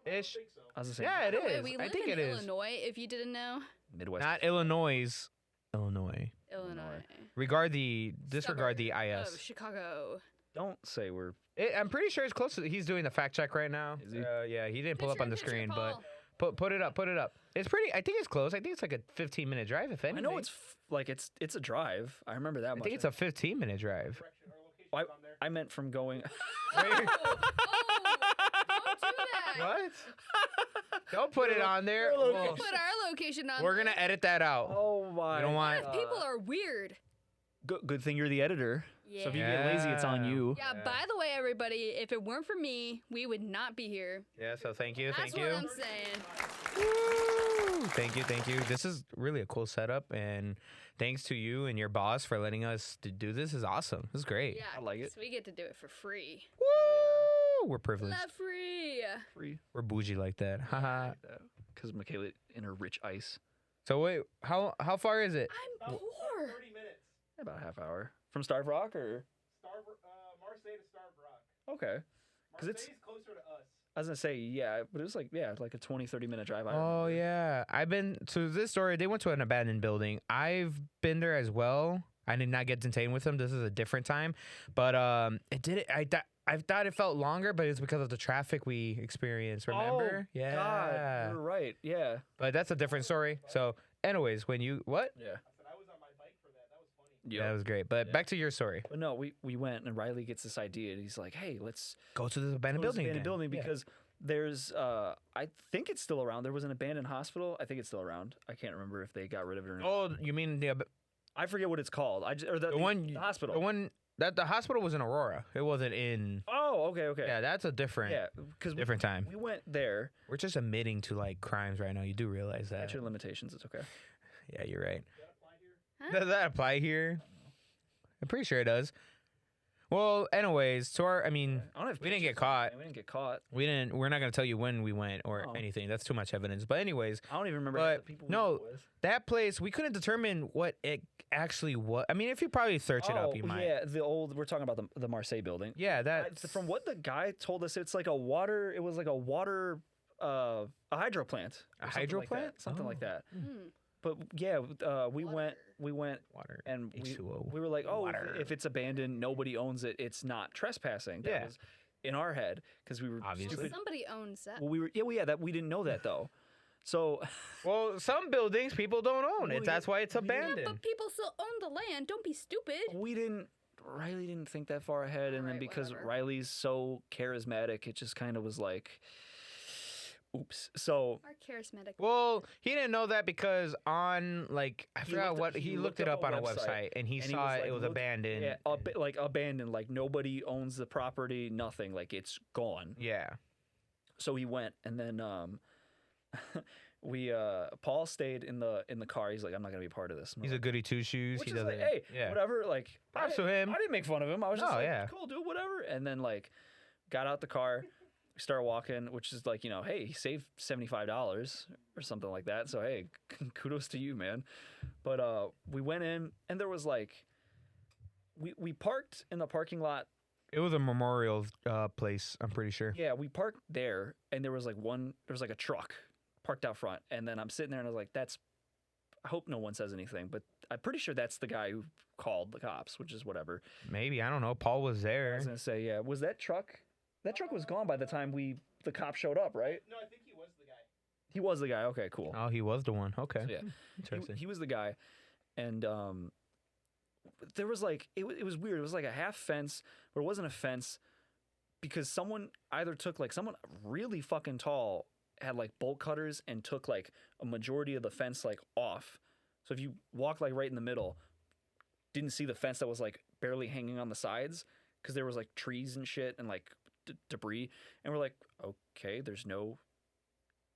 Speaker 1: Ish.
Speaker 4: think so.
Speaker 2: I was gonna say
Speaker 1: Yeah, it
Speaker 3: By the way,
Speaker 1: is.
Speaker 3: we
Speaker 1: I
Speaker 3: live
Speaker 1: think
Speaker 3: in
Speaker 1: it is.
Speaker 3: Illinois, if you didn't know.
Speaker 2: Midwest.
Speaker 1: Not Illinois. Illinois.
Speaker 3: Illinois.
Speaker 1: Disregard the
Speaker 3: Suburb
Speaker 1: IS.
Speaker 3: of Chicago.
Speaker 2: Don't say we're.
Speaker 1: I'm pretty sure it's close to. He's doing the fact check right now.
Speaker 2: Is he?
Speaker 1: Yeah, he didn't pull up
Speaker 3: Picture,
Speaker 1: on the
Speaker 3: picture,
Speaker 1: screen,
Speaker 3: Paul.
Speaker 1: but put it up. Put it up. It's pretty. I think it's close. I think it's like a 15-minute drive. If
Speaker 2: I
Speaker 1: anything,
Speaker 2: know it's like it's a drive. I remember that
Speaker 1: I
Speaker 2: much.
Speaker 1: think it's a 15-minute drive.
Speaker 4: Direction or location on there.
Speaker 2: I meant from going.
Speaker 3: Oh, don't do that.
Speaker 1: What? Don't put it on there.
Speaker 2: Your
Speaker 1: Well,
Speaker 3: Put our location on.
Speaker 1: we're
Speaker 3: there.
Speaker 1: gonna edit that out.
Speaker 2: Oh my!
Speaker 1: You don't want-
Speaker 3: People are weird.
Speaker 2: Good thing you're the editor.
Speaker 3: Yeah.
Speaker 2: So if you get lazy, it's on you.
Speaker 3: Yeah, by the way, everybody, if it weren't for me, we would not be here.
Speaker 1: Yeah. So thank you.
Speaker 3: That's
Speaker 1: Thank
Speaker 3: what
Speaker 1: you.
Speaker 3: I'm saying.
Speaker 1: Woo! Thank you. This is really a cool setup, and thanks to you and your boss for letting us do this. This is awesome. This is great.
Speaker 3: Yeah,
Speaker 2: I like it.
Speaker 3: 'cause we get to do it for free.
Speaker 1: Woo! We're privileged.
Speaker 3: Love free.
Speaker 2: Free.
Speaker 1: We're bougie like that. Haha.
Speaker 2: Because Michaela in her rich ice.
Speaker 1: So wait, how far is it?
Speaker 3: I'm poor.
Speaker 4: 30 minutes.
Speaker 2: About a half hour from Starved Rock, or
Speaker 4: Marseille to Starved Rock.
Speaker 2: okay. 'Cause it's-
Speaker 4: Marseille's closer to us.
Speaker 2: I was gonna say yeah, but it was like like a 20-30 minute drive. I
Speaker 1: Oh
Speaker 2: remember.
Speaker 1: yeah, I've been to this story. They went to an abandoned building. I've been there as well. I did not get detained with them. This is a different time, but it did it. I thought it felt longer, but it's because of the traffic we experienced. Remember?
Speaker 2: Oh,
Speaker 1: Yeah.
Speaker 2: God, you're right. Yeah.
Speaker 1: But that's a different story. So, anyways, when you what?
Speaker 2: Yeah.
Speaker 4: I said I was on my bike for that. That was funny.
Speaker 2: Yeah.
Speaker 1: That was great. But back to your story.
Speaker 2: But no, we went and Riley gets this idea and he's like, hey, let's
Speaker 1: Go to the abandoned
Speaker 2: go to this
Speaker 1: building.
Speaker 2: abandoned
Speaker 1: again.
Speaker 2: building
Speaker 1: Yeah.
Speaker 2: because there's I think it's still around. There was an abandoned hospital. I think it's still around. I can't remember if they got rid of it or not.
Speaker 1: Oh, you mean
Speaker 2: I forget what it's called. Or the hospital.
Speaker 1: The one that the hospital was in Aurora. It wasn't in.
Speaker 2: Oh, okay.
Speaker 1: Yeah, that's a different
Speaker 2: because
Speaker 1: different time.
Speaker 2: we went there.
Speaker 1: We're just admitting to like crimes right now. You do realize that.
Speaker 2: Statute of limitations. It's okay.
Speaker 1: Yeah, you're right.
Speaker 3: Huh?
Speaker 1: Does that apply here? I'm pretty sure it does. Well, anyways, so I mean,
Speaker 2: I don't have
Speaker 1: we didn't get
Speaker 2: pictures,
Speaker 1: caught.
Speaker 2: man. We didn't get caught.
Speaker 1: We're not gonna tell you when we went or
Speaker 2: Oh.
Speaker 1: anything. That's too much evidence. But anyways,
Speaker 2: I don't even remember
Speaker 1: But,
Speaker 2: half the people we
Speaker 1: no,
Speaker 2: went with.
Speaker 1: that place we couldn't determine what it actually was. I mean, if you probably search it up, you might.
Speaker 2: Yeah, we're talking about the Marseille building.
Speaker 1: Yeah, that's
Speaker 2: From what the guy told us, it's like a water. It was like a hydro plant.
Speaker 1: A
Speaker 2: or something
Speaker 1: hydro
Speaker 2: like that,
Speaker 1: plant?
Speaker 2: something like
Speaker 1: Oh.
Speaker 2: that.
Speaker 3: Hmm.
Speaker 2: But yeah, we went
Speaker 1: water.
Speaker 2: and
Speaker 1: H2O.
Speaker 2: we were like, oh,
Speaker 1: Water.
Speaker 2: if it's abandoned, nobody owns it. It's not trespassing. That
Speaker 1: Yeah.
Speaker 2: was in our head because we were
Speaker 1: Obviously.
Speaker 2: stupid.
Speaker 3: Somebody owns that.
Speaker 2: Well, that we didn't know that though. So
Speaker 1: Well, some buildings people don't own
Speaker 2: Well,
Speaker 1: it. That's why it's
Speaker 2: yeah,
Speaker 3: Yeah,
Speaker 1: abandoned.
Speaker 3: but people still own the land. Don't be stupid.
Speaker 2: Riley didn't think that far ahead, and then
Speaker 3: Alright,
Speaker 2: because
Speaker 3: whatever.
Speaker 2: Riley's so charismatic, it just kind of was like, oops. So
Speaker 3: Our charismatic.
Speaker 1: Well, he didn't know that because on like I forgot what he looked it up on a website and he saw
Speaker 2: was
Speaker 1: it
Speaker 2: like,
Speaker 1: was
Speaker 2: look-
Speaker 1: abandoned.
Speaker 2: yeah, like abandoned, like nobody owns the property, nothing, like it's gone.
Speaker 1: Yeah.
Speaker 2: So he went, and then Paul stayed in the car. He's like, I'm not gonna be a part of this. And we're
Speaker 1: He's a
Speaker 2: like-
Speaker 1: goody two shoes.
Speaker 2: which
Speaker 1: He
Speaker 2: is
Speaker 1: doesn't.
Speaker 2: like, hey,
Speaker 1: yeah.
Speaker 2: whatever. Like,
Speaker 1: Props to him.
Speaker 2: I didn't make fun of him. I was just
Speaker 1: No,
Speaker 2: like,
Speaker 1: yeah.
Speaker 2: cool, dude, whatever. And then like, got out the car, we started walking, which is like, hey, he saved $75 or something like that. So hey, kudos to you, man. But we went in, and there was like, we parked in the parking lot.
Speaker 1: It was a memorial place. I'm pretty sure.
Speaker 2: Yeah, we parked there, and there was like a truck parked out front, and then I'm sitting there, and I was like, I hope no one says anything, but I'm pretty sure that's the guy who called the cops, which is whatever.
Speaker 1: Maybe I don't know. Paul was
Speaker 2: I
Speaker 1: there.
Speaker 2: was gonna say, yeah, was that truck? That truck was gone by the time the cop showed up, right?
Speaker 4: No, I think he was the guy.
Speaker 2: He was the guy. Okay, cool.
Speaker 1: Oh, he was the one. Okay.
Speaker 2: So, yeah,
Speaker 1: Interesting.
Speaker 2: he was the guy, and there was like it was weird. It was like a half fence, but it wasn't a fence because someone either took like someone really fucking tall had like bolt cutters and took like a majority of the fence like off. So if you walk like right in the middle, didn't see the fence that was like barely hanging on the sides because there was like trees and shit and like debris, and we're like, okay, there's no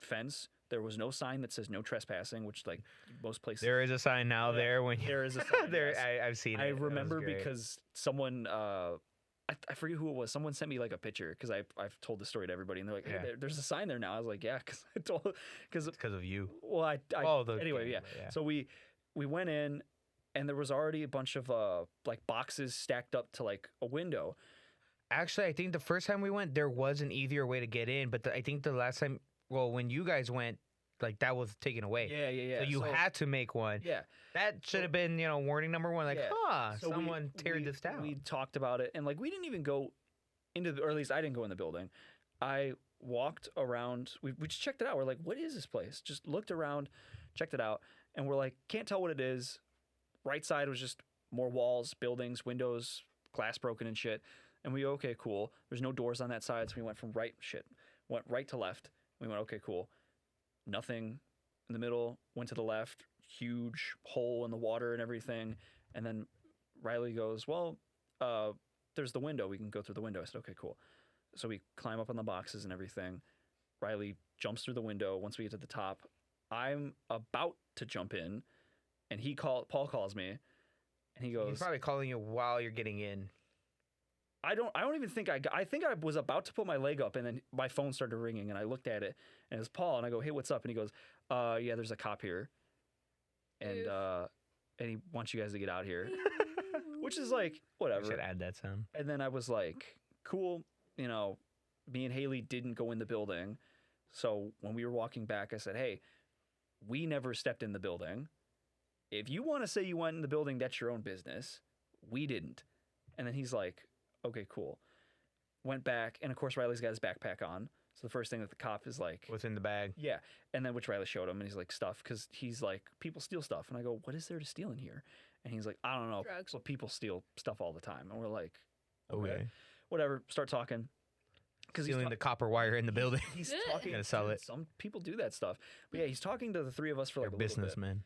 Speaker 2: fence. There was no sign that says no trespassing, which like most places
Speaker 1: There is a sign now
Speaker 2: Yeah,
Speaker 1: there when
Speaker 2: there is a sign,
Speaker 1: there.
Speaker 2: yes.
Speaker 1: I've seen it.
Speaker 2: I
Speaker 1: That was
Speaker 2: remember
Speaker 1: great.
Speaker 2: because someone I forget who it was. Someone sent me like a picture because I've told the story to everybody, and they're like, hey,
Speaker 1: Yeah.
Speaker 2: there's a sign there now. I was like, yeah, because I told because
Speaker 1: It's because of you.
Speaker 2: well I
Speaker 1: Oh, the
Speaker 2: anyway
Speaker 1: game,
Speaker 2: yeah.
Speaker 1: yeah.
Speaker 2: So we went in, and there was already a bunch of like boxes stacked up to like a window.
Speaker 1: Actually, I think the first time we went, there was an easier way to get in, but I think the last time, well, when you guys went, like that was taken away.
Speaker 2: Yeah.
Speaker 1: So you had to make one.
Speaker 2: yeah.
Speaker 1: That should have been, warning number one. Like,
Speaker 2: Yeah. So
Speaker 1: someone teared this down.
Speaker 2: We talked about it, and like we didn't even go into or at least I didn't go in the building. I walked around. We just checked it out. We're like, what is this place? Just looked around, checked it out, and we're like, can't tell what it is. Right side was just more walls, buildings, windows, glass broken and shit. And we okay, cool. There's no doors on that side, so we went from went right to left. We went okay, cool. Nothing in the middle. Went to the left. Huge hole in the water and everything. And then Riley goes, well, there's the window. We can go through the window. I said, okay, cool. So we climb up on the boxes and everything. Riley jumps through the window. Once we get to the top, I'm about to jump in, and Paul calls me, and he goes,
Speaker 1: He's probably calling you while you're getting in.
Speaker 2: I don't even think I think I was about to put my leg up, and then my phone started ringing, and I looked at it, and it's Paul, and I go, hey, what's up? And he goes, yeah, there's a cop here, and
Speaker 3: Oof.
Speaker 2: and he wants you guys to get out here, which is like
Speaker 1: I
Speaker 2: whatever.
Speaker 1: should add that sound.
Speaker 2: And then I was like, cool, me and Haley didn't go in the building, so when we were walking back, I said, hey, we never stepped in the building. If you want to say you went in the building, that's your own business. We didn't. And then he's like, okay, cool. Went back, and of course Riley's got his backpack on. So the first thing that the cop is like,
Speaker 1: What's in the bag?
Speaker 2: yeah. And then which Riley showed him, and he's like, stuff, because he's like, people steal stuff. And I go, what is there to steal in here? And he's like, I don't know.
Speaker 3: Drugs.
Speaker 2: So people steal stuff all the time. And we're like,
Speaker 1: Okay.
Speaker 2: whatever. Start talking. Because
Speaker 1: Stealing the copper wire in the building.
Speaker 2: he's
Speaker 3: Ugh.
Speaker 2: talking.
Speaker 1: Gotta sell it.
Speaker 2: Some people do that stuff. But yeah, he's talking to the three of us for like
Speaker 1: They're
Speaker 2: a little bit.
Speaker 1: businessmen.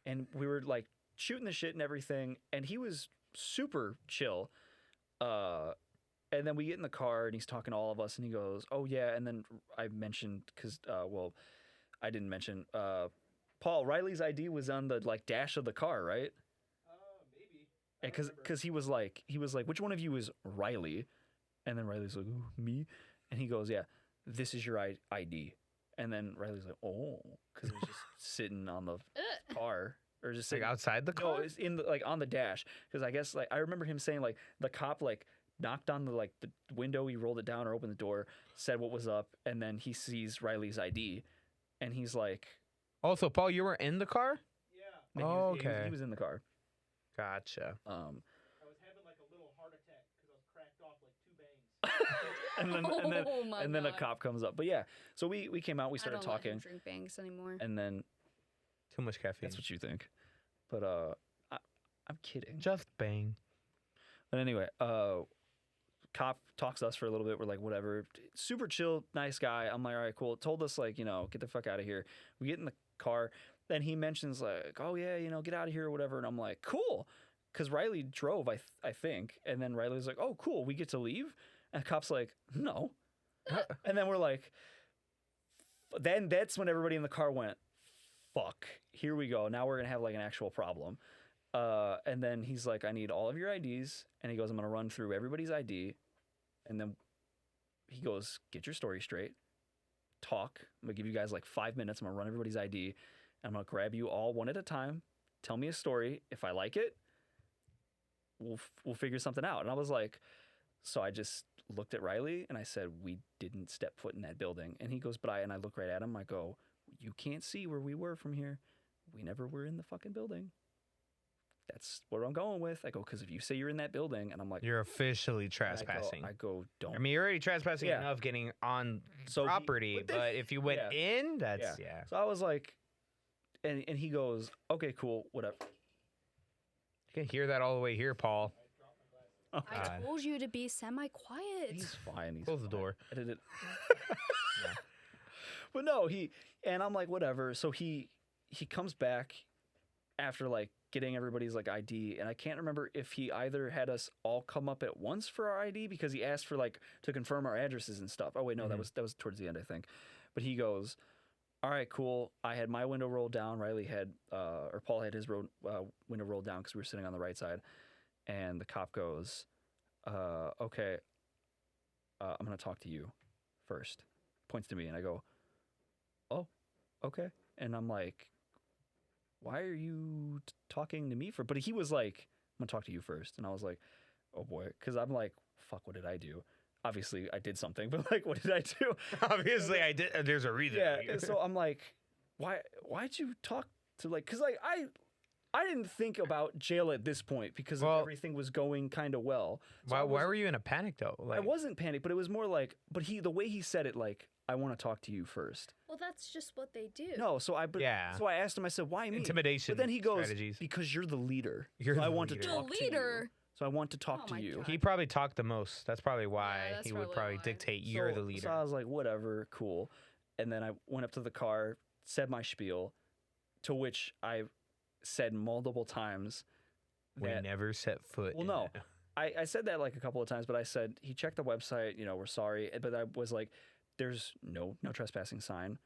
Speaker 2: And we were like shooting the shit and everything, and he was super chill. And then we get in the car, and he's talking to all of us, and he goes, "Oh yeah." And then I mentioned because, well, I didn't mention. Paul, Riley's ID was on the like dash of the car, right?
Speaker 4: Maybe. I don't remember.
Speaker 2: Because he was like, which one of you is Riley? And then Riley's like, "Ooh, me," and he goes, "Yeah, this is your ID." And then Riley's like, "Oh," because it was just sitting on the car or just
Speaker 1: Like
Speaker 2: sitting
Speaker 1: outside the
Speaker 2: No,
Speaker 1: car?
Speaker 2: it's in the, like on the dash. Because I guess like I remember him saying like the cop like knocked on the like the window, he rolled it down or opened the door, said what was up, and then he sees Riley's ID, and he's like,
Speaker 1: Also, Paul, you were in the car?
Speaker 4: Yeah.
Speaker 2: like,
Speaker 1: Oh,
Speaker 2: he was-
Speaker 1: okay.
Speaker 2: he was in the car.
Speaker 1: Gotcha.
Speaker 4: I was having like a little heart attack because I was cracked off like 2 bangs.
Speaker 3: Oh my
Speaker 2: and then a
Speaker 3: God.
Speaker 2: cop comes up. But yeah, so we came out, we
Speaker 3: I
Speaker 2: started
Speaker 3: don't let him
Speaker 2: talking,
Speaker 3: drink bangs anymore.
Speaker 2: and then
Speaker 1: Too much caffeine.
Speaker 2: that's what you think. But I'm kidding.
Speaker 1: Just bang.
Speaker 2: But anyway, cop talks to us for a little bit. We're like, whatever. Super chill, nice guy. I'm like, all right, cool. Told us like, get the fuck out of here. We get in the car. Then he mentions like, oh yeah, get out of here or whatever. And I'm like, cool. Because Riley drove, I think. And then Riley's like, oh, cool. We get to leave. And the cop's like, no. And then we're like, then that's when everybody in the car went, fuck, here we go. Now we're going to have like an actual problem. And then he's like, I need all of your IDs. And he goes, I'm going to run through everybody's ID. And then he goes, get your story straight. Talk. I'm going to give you guys like 5 minutes. I'm going to run everybody's ID. And I'm going to grab you all one at a time. Tell me a story. If I like it, we'll figure something out. And I was like, so I just looked at Riley and I said, we didn't step foot in that building. And he goes, and I look right at him. I go, you can't see where we were from here. We never were in the fucking building. That's what I'm going with. I go, because if you say you're in that building, and I'm like,
Speaker 1: You're officially
Speaker 2: and
Speaker 1: trespassing.
Speaker 2: I go, don't.
Speaker 1: I mean, you're already trespassing
Speaker 2: Yeah.
Speaker 1: enough getting on
Speaker 2: So he-
Speaker 1: property,
Speaker 2: but then-
Speaker 1: but if you went
Speaker 2: Yeah.
Speaker 1: in, that's, yeah.
Speaker 2: So I was like, and he goes, okay, cool, whatever.
Speaker 1: You can hear that all the way here, Paul.
Speaker 2: Oh,
Speaker 3: I
Speaker 1: God.
Speaker 3: told you to be semi-quiet.
Speaker 2: he's fine. He's
Speaker 1: Close the
Speaker 2: fine.
Speaker 1: door.
Speaker 2: I did it. But no, and I'm like, whatever. So he comes back after like getting everybody's like ID, and I can't remember if he either had us all come up at once for our ID because he asked for like to confirm our addresses and stuff. Oh wait, no, that was towards the end, I think. But he goes, all right, cool. I had my window rolled down. Riley had, or Paul had his window rolled down because we were sitting on the right side. And the cop goes, okay, I'm going to talk to you first. Points to me, and I go, oh, okay. And I'm like, why are you talking to me for? But he was like, I'm going to talk to you first. And I was like, oh boy. Because I'm like, fuck, what did I do? Obviously, I did something, but like, what did I do?
Speaker 1: Obviously, I did. There's a reason.
Speaker 2: Yeah. And so I'm like, why'd you talk to like, because like, I didn't think about jail at this point because
Speaker 1: Well-
Speaker 2: everything was going kind of well. So
Speaker 1: why,
Speaker 2: I
Speaker 1: why
Speaker 2: was-
Speaker 1: were you in a panic though?
Speaker 2: I wasn't panicked, but it was more like, the way he said it, like, I want to talk to you first.
Speaker 3: Well, that's just what they do.
Speaker 2: No, so I
Speaker 1: Yeah.
Speaker 2: So I asked him. I said, "Why me?"
Speaker 1: Intimidation
Speaker 2: But then he goes,
Speaker 1: strategies.
Speaker 2: "Because you're the leader.
Speaker 1: You're
Speaker 2: so I
Speaker 1: the
Speaker 2: want
Speaker 1: leader.
Speaker 2: to
Speaker 3: The
Speaker 2: talk to you.
Speaker 3: leader.
Speaker 2: So I want to talk
Speaker 3: Oh
Speaker 2: to
Speaker 3: my
Speaker 2: you."
Speaker 3: God.
Speaker 1: He probably talked the most. That's probably why
Speaker 3: that's
Speaker 1: he would
Speaker 3: probably
Speaker 1: probably
Speaker 3: why.
Speaker 1: dictate you're the
Speaker 2: So
Speaker 1: leader.
Speaker 2: I was like, "Whatever, cool." And then I went up to the car, said my spiel, to which I said multiple times.
Speaker 1: We
Speaker 2: that-
Speaker 1: never set foot.
Speaker 2: Well,
Speaker 1: in
Speaker 2: no.
Speaker 1: it.
Speaker 2: I said that like a couple of times, but I said he checked the website. We're sorry, but I was like, "There's no trespassing sign.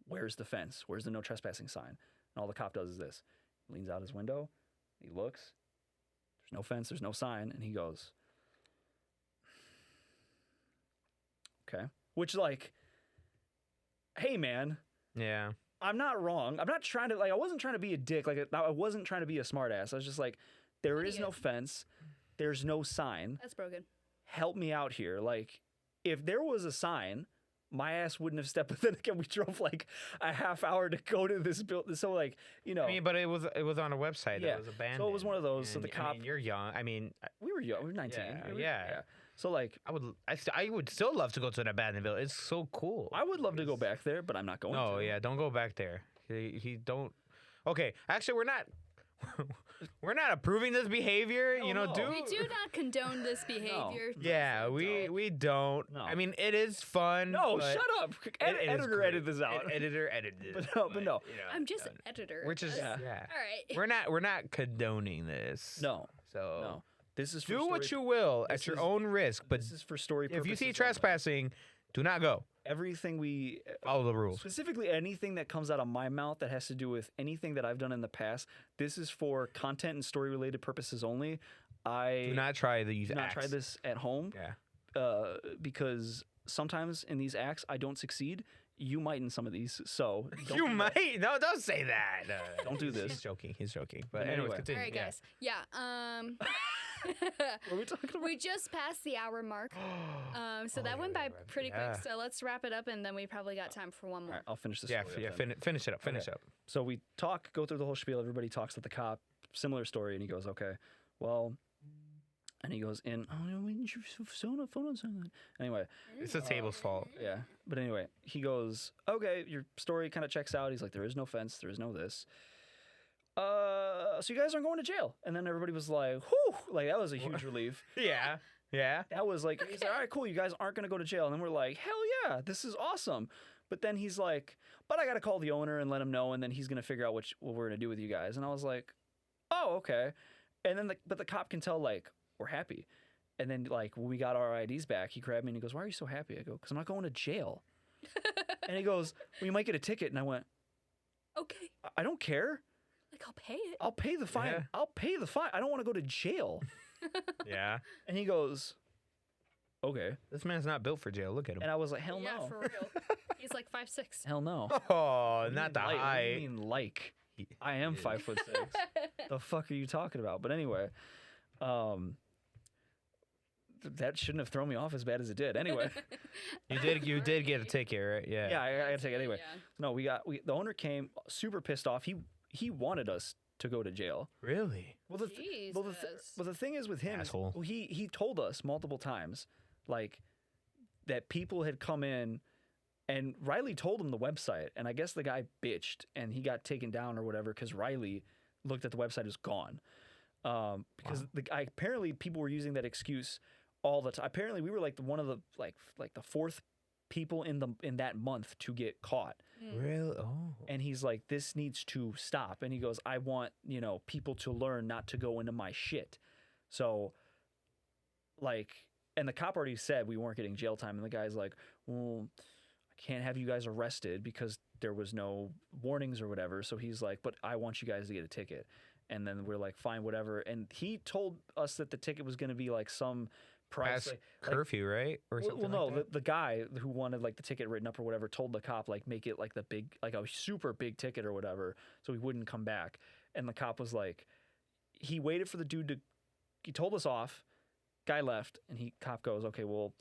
Speaker 2: Where's the fence? Where's the no trespassing sign?" And all the cop does is this: he leans out his window, he looks. There's no fence. There's no sign, and he goes, "Okay," which like, hey man,
Speaker 1: Yeah.
Speaker 2: I'm not wrong. I'm not trying to I wasn't trying to be a dick. Like I wasn't trying to be a smartass. I was just like, there is no
Speaker 3: Idiot.
Speaker 2: fence. There's no sign.
Speaker 3: That's broken.
Speaker 2: Help me out here. Like, if there was a sign, my ass wouldn't have stepped. But then again, we drove like a half hour to go to this building. So like,
Speaker 1: I mean, but it was on a website
Speaker 2: Yeah.
Speaker 1: that was abandoned.
Speaker 2: So it was one of those. So
Speaker 1: And,
Speaker 2: the cop-
Speaker 1: I mean, you're young. I mean,
Speaker 2: we were young. We were 19.
Speaker 1: Yeah,
Speaker 2: We were-
Speaker 1: yeah.
Speaker 2: So like,
Speaker 1: I would still love to go to an abandoned building. It's so cool.
Speaker 2: I would love to go back there, but I'm not going
Speaker 1: No,
Speaker 2: to.
Speaker 1: yeah, don't go back there. He don't. Okay, actually, we're not approving this behavior.
Speaker 2: No,
Speaker 1: you know,
Speaker 2: no.
Speaker 1: do
Speaker 3: We do not condone this behavior.
Speaker 1: Yeah, we don't.
Speaker 2: No.
Speaker 1: I mean, it is fun.
Speaker 2: No,
Speaker 1: but
Speaker 2: shut up.
Speaker 1: it is
Speaker 2: Editor,
Speaker 1: great.
Speaker 2: edit this out.
Speaker 1: Editor, edit this.
Speaker 2: But no.
Speaker 1: you know,
Speaker 3: I'm just
Speaker 1: no,
Speaker 3: an editor.
Speaker 1: we're just
Speaker 3: That's-
Speaker 1: yeah.
Speaker 3: All right.
Speaker 1: We're not condoning this.
Speaker 2: No,
Speaker 1: So
Speaker 2: no. This is for
Speaker 1: do what
Speaker 2: story-
Speaker 1: you will
Speaker 2: this
Speaker 1: at your
Speaker 2: is-
Speaker 1: own risk. But
Speaker 2: This is for story
Speaker 1: if you
Speaker 2: purposes
Speaker 1: see
Speaker 2: only.
Speaker 1: trespassing, do not go.
Speaker 2: everything we
Speaker 1: Follow the rules.
Speaker 2: specifically anything that comes out of my mouth that has to do with anything that I've done in the past, this is for content and story related purposes only. I
Speaker 1: Do not try these
Speaker 2: do not
Speaker 1: acts.
Speaker 2: try this at home
Speaker 1: Yeah.
Speaker 2: because sometimes in these acts I don't succeed. You might in some of these, so don't
Speaker 1: You
Speaker 2: do that.
Speaker 1: might. No, don't say that.
Speaker 2: Don't do this.
Speaker 1: He's joking. He's joking. But
Speaker 2: But
Speaker 1: anyways,
Speaker 2: anyway.
Speaker 1: continue.
Speaker 3: All right,
Speaker 1: yeah.
Speaker 3: guys. Yeah.
Speaker 2: What are we talking about?
Speaker 3: We just passed the hour mark. So that went by pretty
Speaker 1: Yeah.
Speaker 3: quick. So let's wrap it up, and then we probably got time for one
Speaker 2: All
Speaker 3: more.
Speaker 2: right, I'll finish this.
Speaker 1: Yeah,
Speaker 2: story up
Speaker 1: yeah.
Speaker 2: then.
Speaker 1: Finish it up. Finish
Speaker 2: Okay.
Speaker 1: up.
Speaker 2: So we go through the whole spiel. Everybody talks to the cop. Similar story, and he goes, "Okay, well," and he goes, "In phone on silent." Anyway,
Speaker 1: It's the table's fault.
Speaker 2: yeah. But anyway, he goes, "Okay, your story kind of checks out." He's like, "There is no fence. There is no this." So you guys aren't going to jail. And then everybody was like, "Whew!" Like that was a huge relief.
Speaker 1: Yeah. Yeah.
Speaker 2: That was like, he's like, "All right, cool. You guys aren't going to go to jail." And then we're like, "Hell yeah, this is awesome." But then he's like, "But I got to call the owner and let him know, and then he's going to figure out what we're going to do with you guys." And I was like, "Oh, okay." And then but the cop can tell like we're happy. And then like when we got our IDs back, he grabbed me and he goes, "Why are you so happy?" I go, "Because I'm not going to jail." And he goes, "Well, you might get a ticket." And I went,
Speaker 3: Okay.
Speaker 2: "I don't care.
Speaker 3: Like, I'll pay it.
Speaker 2: I'll pay the fine.
Speaker 1: Yeah.
Speaker 2: I'll pay the fine. I don't want to go to jail."
Speaker 1: Yeah.
Speaker 2: And he goes, "Okay."
Speaker 1: This man's not built for jail. Look at him.
Speaker 2: And I was like, "Hell
Speaker 3: Yeah,
Speaker 2: no.
Speaker 3: for real. He's like 5'6".
Speaker 2: Hell no."
Speaker 1: Oh,
Speaker 2: What do you
Speaker 1: not
Speaker 2: mean
Speaker 1: the
Speaker 2: like? What do you
Speaker 1: height.
Speaker 2: mean like?
Speaker 1: He-
Speaker 2: I am
Speaker 1: he is.
Speaker 2: 5'6". The fuck are you talking about? But anyway, that shouldn't have thrown me off as bad as it did. Anyway,
Speaker 1: You did get a ticket, right? Yeah.
Speaker 2: yeah, I gotta take it anyway.
Speaker 3: Yeah.
Speaker 2: No, the owner came super pissed off. He wanted us to go to jail.
Speaker 1: Really?
Speaker 2: Well,
Speaker 3: Jesus.
Speaker 2: the thing is with him,
Speaker 1: Asshole.
Speaker 2: well, he told us multiple times, like that people had come in, and Riley told him the website, and I guess the guy bitched, and he got taken down or whatever because Riley looked at the website, it was gone. Because the guy apparently people were using that excuse all the time. Apparently, we were like one of the like the fourth people in that month to get caught.
Speaker 1: Really? Oh.
Speaker 2: And he's like, "This needs to stop." And he goes, "I want, people to learn not to go into my shit." So, like, and the cop already said we weren't getting jail time. And the guy's like, "Well, I can't have you guys arrested because there was no warnings or whatever." So he's like, "But I want you guys to get a ticket." And then we're like, "Fine, whatever." And he told us that the ticket was going to be like some price.
Speaker 1: Past
Speaker 2: like-
Speaker 1: curfew, right? Or
Speaker 2: well,
Speaker 1: something
Speaker 2: no,
Speaker 1: like that?
Speaker 2: the guy who wanted like the ticket written up or whatever told the cop like make it like the big, like a super big ticket or whatever, so he wouldn't come back. And the cop was like, he waited for the dude to, he told us off. Guy left, and cop goes, "Okay, well,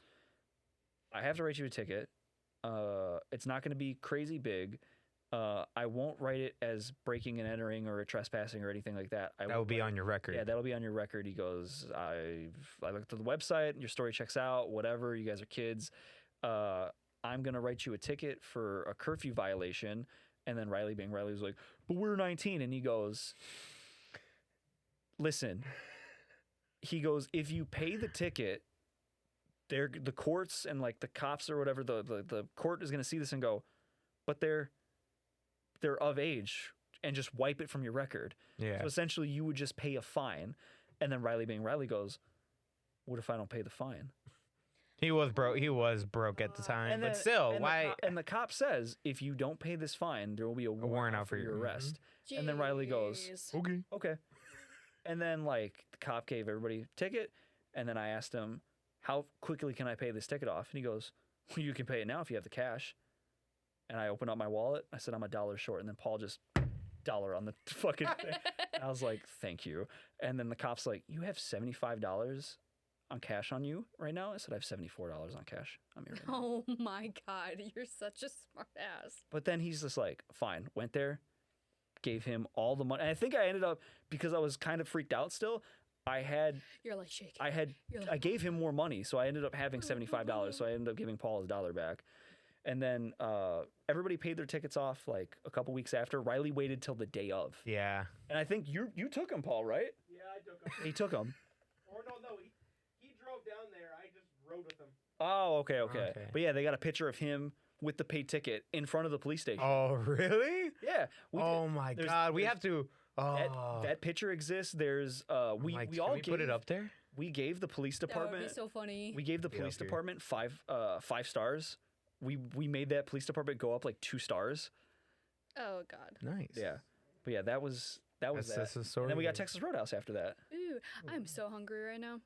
Speaker 2: I have to write you a ticket. It's not going to be crazy big. I won't write it as breaking and entering or trespassing or anything like that.
Speaker 1: That will be on your record.
Speaker 2: Yeah, that'll be on your record." He goes, I looked at the website, your story checks out, whatever, you guys are kids. I'm going to write you a ticket for a curfew violation. And then Riley, being Riley, was like, "But we're 19. And he goes, "Listen," he goes, "if you pay the ticket, the courts and like the cops or whatever, the court is going to see this and go, but they're of age, and just wipe it from your record."
Speaker 1: Yeah.
Speaker 2: So essentially, you would just pay a fine. And then Riley, being Riley, goes, "What if I don't pay the fine?"
Speaker 1: He was broke. He was broke at the time,
Speaker 2: And
Speaker 1: but
Speaker 2: then-
Speaker 1: still,
Speaker 2: and
Speaker 1: why?
Speaker 2: The cop says, "If you don't pay this fine, there will be a warrant out for your arrest." And then Riley goes,
Speaker 3: Jeez.
Speaker 1: Okay.
Speaker 2: "Okay." And then like the cop gave everybody a ticket, and then I asked him, "How quickly can I pay this ticket off?" And he goes, "Well, you can pay it now if you have the cash." And I opened up my wallet. I said, "I'm $1 short." And then Paul just dollar on the fucking thing. And I was like, "Thank you." And then the cop's like, "You have $75 on cash on you right now?" I said, "I have $74 on cash. I'm here right now."
Speaker 3: Oh my God, you're such a smart ass.
Speaker 2: But then he's just like, "Fine." Went there, gave him all the money. And I think I ended up, because I was kind of freaked out still,
Speaker 3: You're like shaking.
Speaker 2: I
Speaker 3: You're like,
Speaker 2: gave him more money. So I ended up having $75. So I ended up giving Paul his dollar back. And then everybody paid their tickets off like a couple weeks after. Riley waited till the day of.
Speaker 1: Yeah.
Speaker 2: And I think you took him, Paul, right?
Speaker 4: Yeah, I took him.
Speaker 2: He took him.
Speaker 4: Or no, he drove down there. I just rode with him.
Speaker 2: Oh, okay.
Speaker 1: Okay.
Speaker 2: But yeah, they got a picture of him with the paid ticket in front of the police station.
Speaker 1: Oh, really?
Speaker 2: Yeah.
Speaker 1: Oh my
Speaker 2: there's-
Speaker 1: God. We
Speaker 2: there's-
Speaker 1: have to. Oh.
Speaker 2: That picture exists. There's we
Speaker 1: Mike,
Speaker 2: we
Speaker 1: can
Speaker 2: all
Speaker 1: we put it
Speaker 2: gave-
Speaker 1: up there?
Speaker 2: We gave the police
Speaker 3: That would
Speaker 2: department.
Speaker 3: be so funny.
Speaker 2: We gave the
Speaker 1: Be
Speaker 2: police
Speaker 1: up here.
Speaker 2: department five stars. We made that police department go up like 2 stars.
Speaker 3: Oh God.
Speaker 1: Nice.
Speaker 2: Yeah. But yeah, that was
Speaker 1: That's
Speaker 2: that.
Speaker 1: the story.
Speaker 2: And then we got
Speaker 1: there.
Speaker 2: Texas Roadhouse after that.
Speaker 3: Ooh, I'm so hungry right now.
Speaker 2: And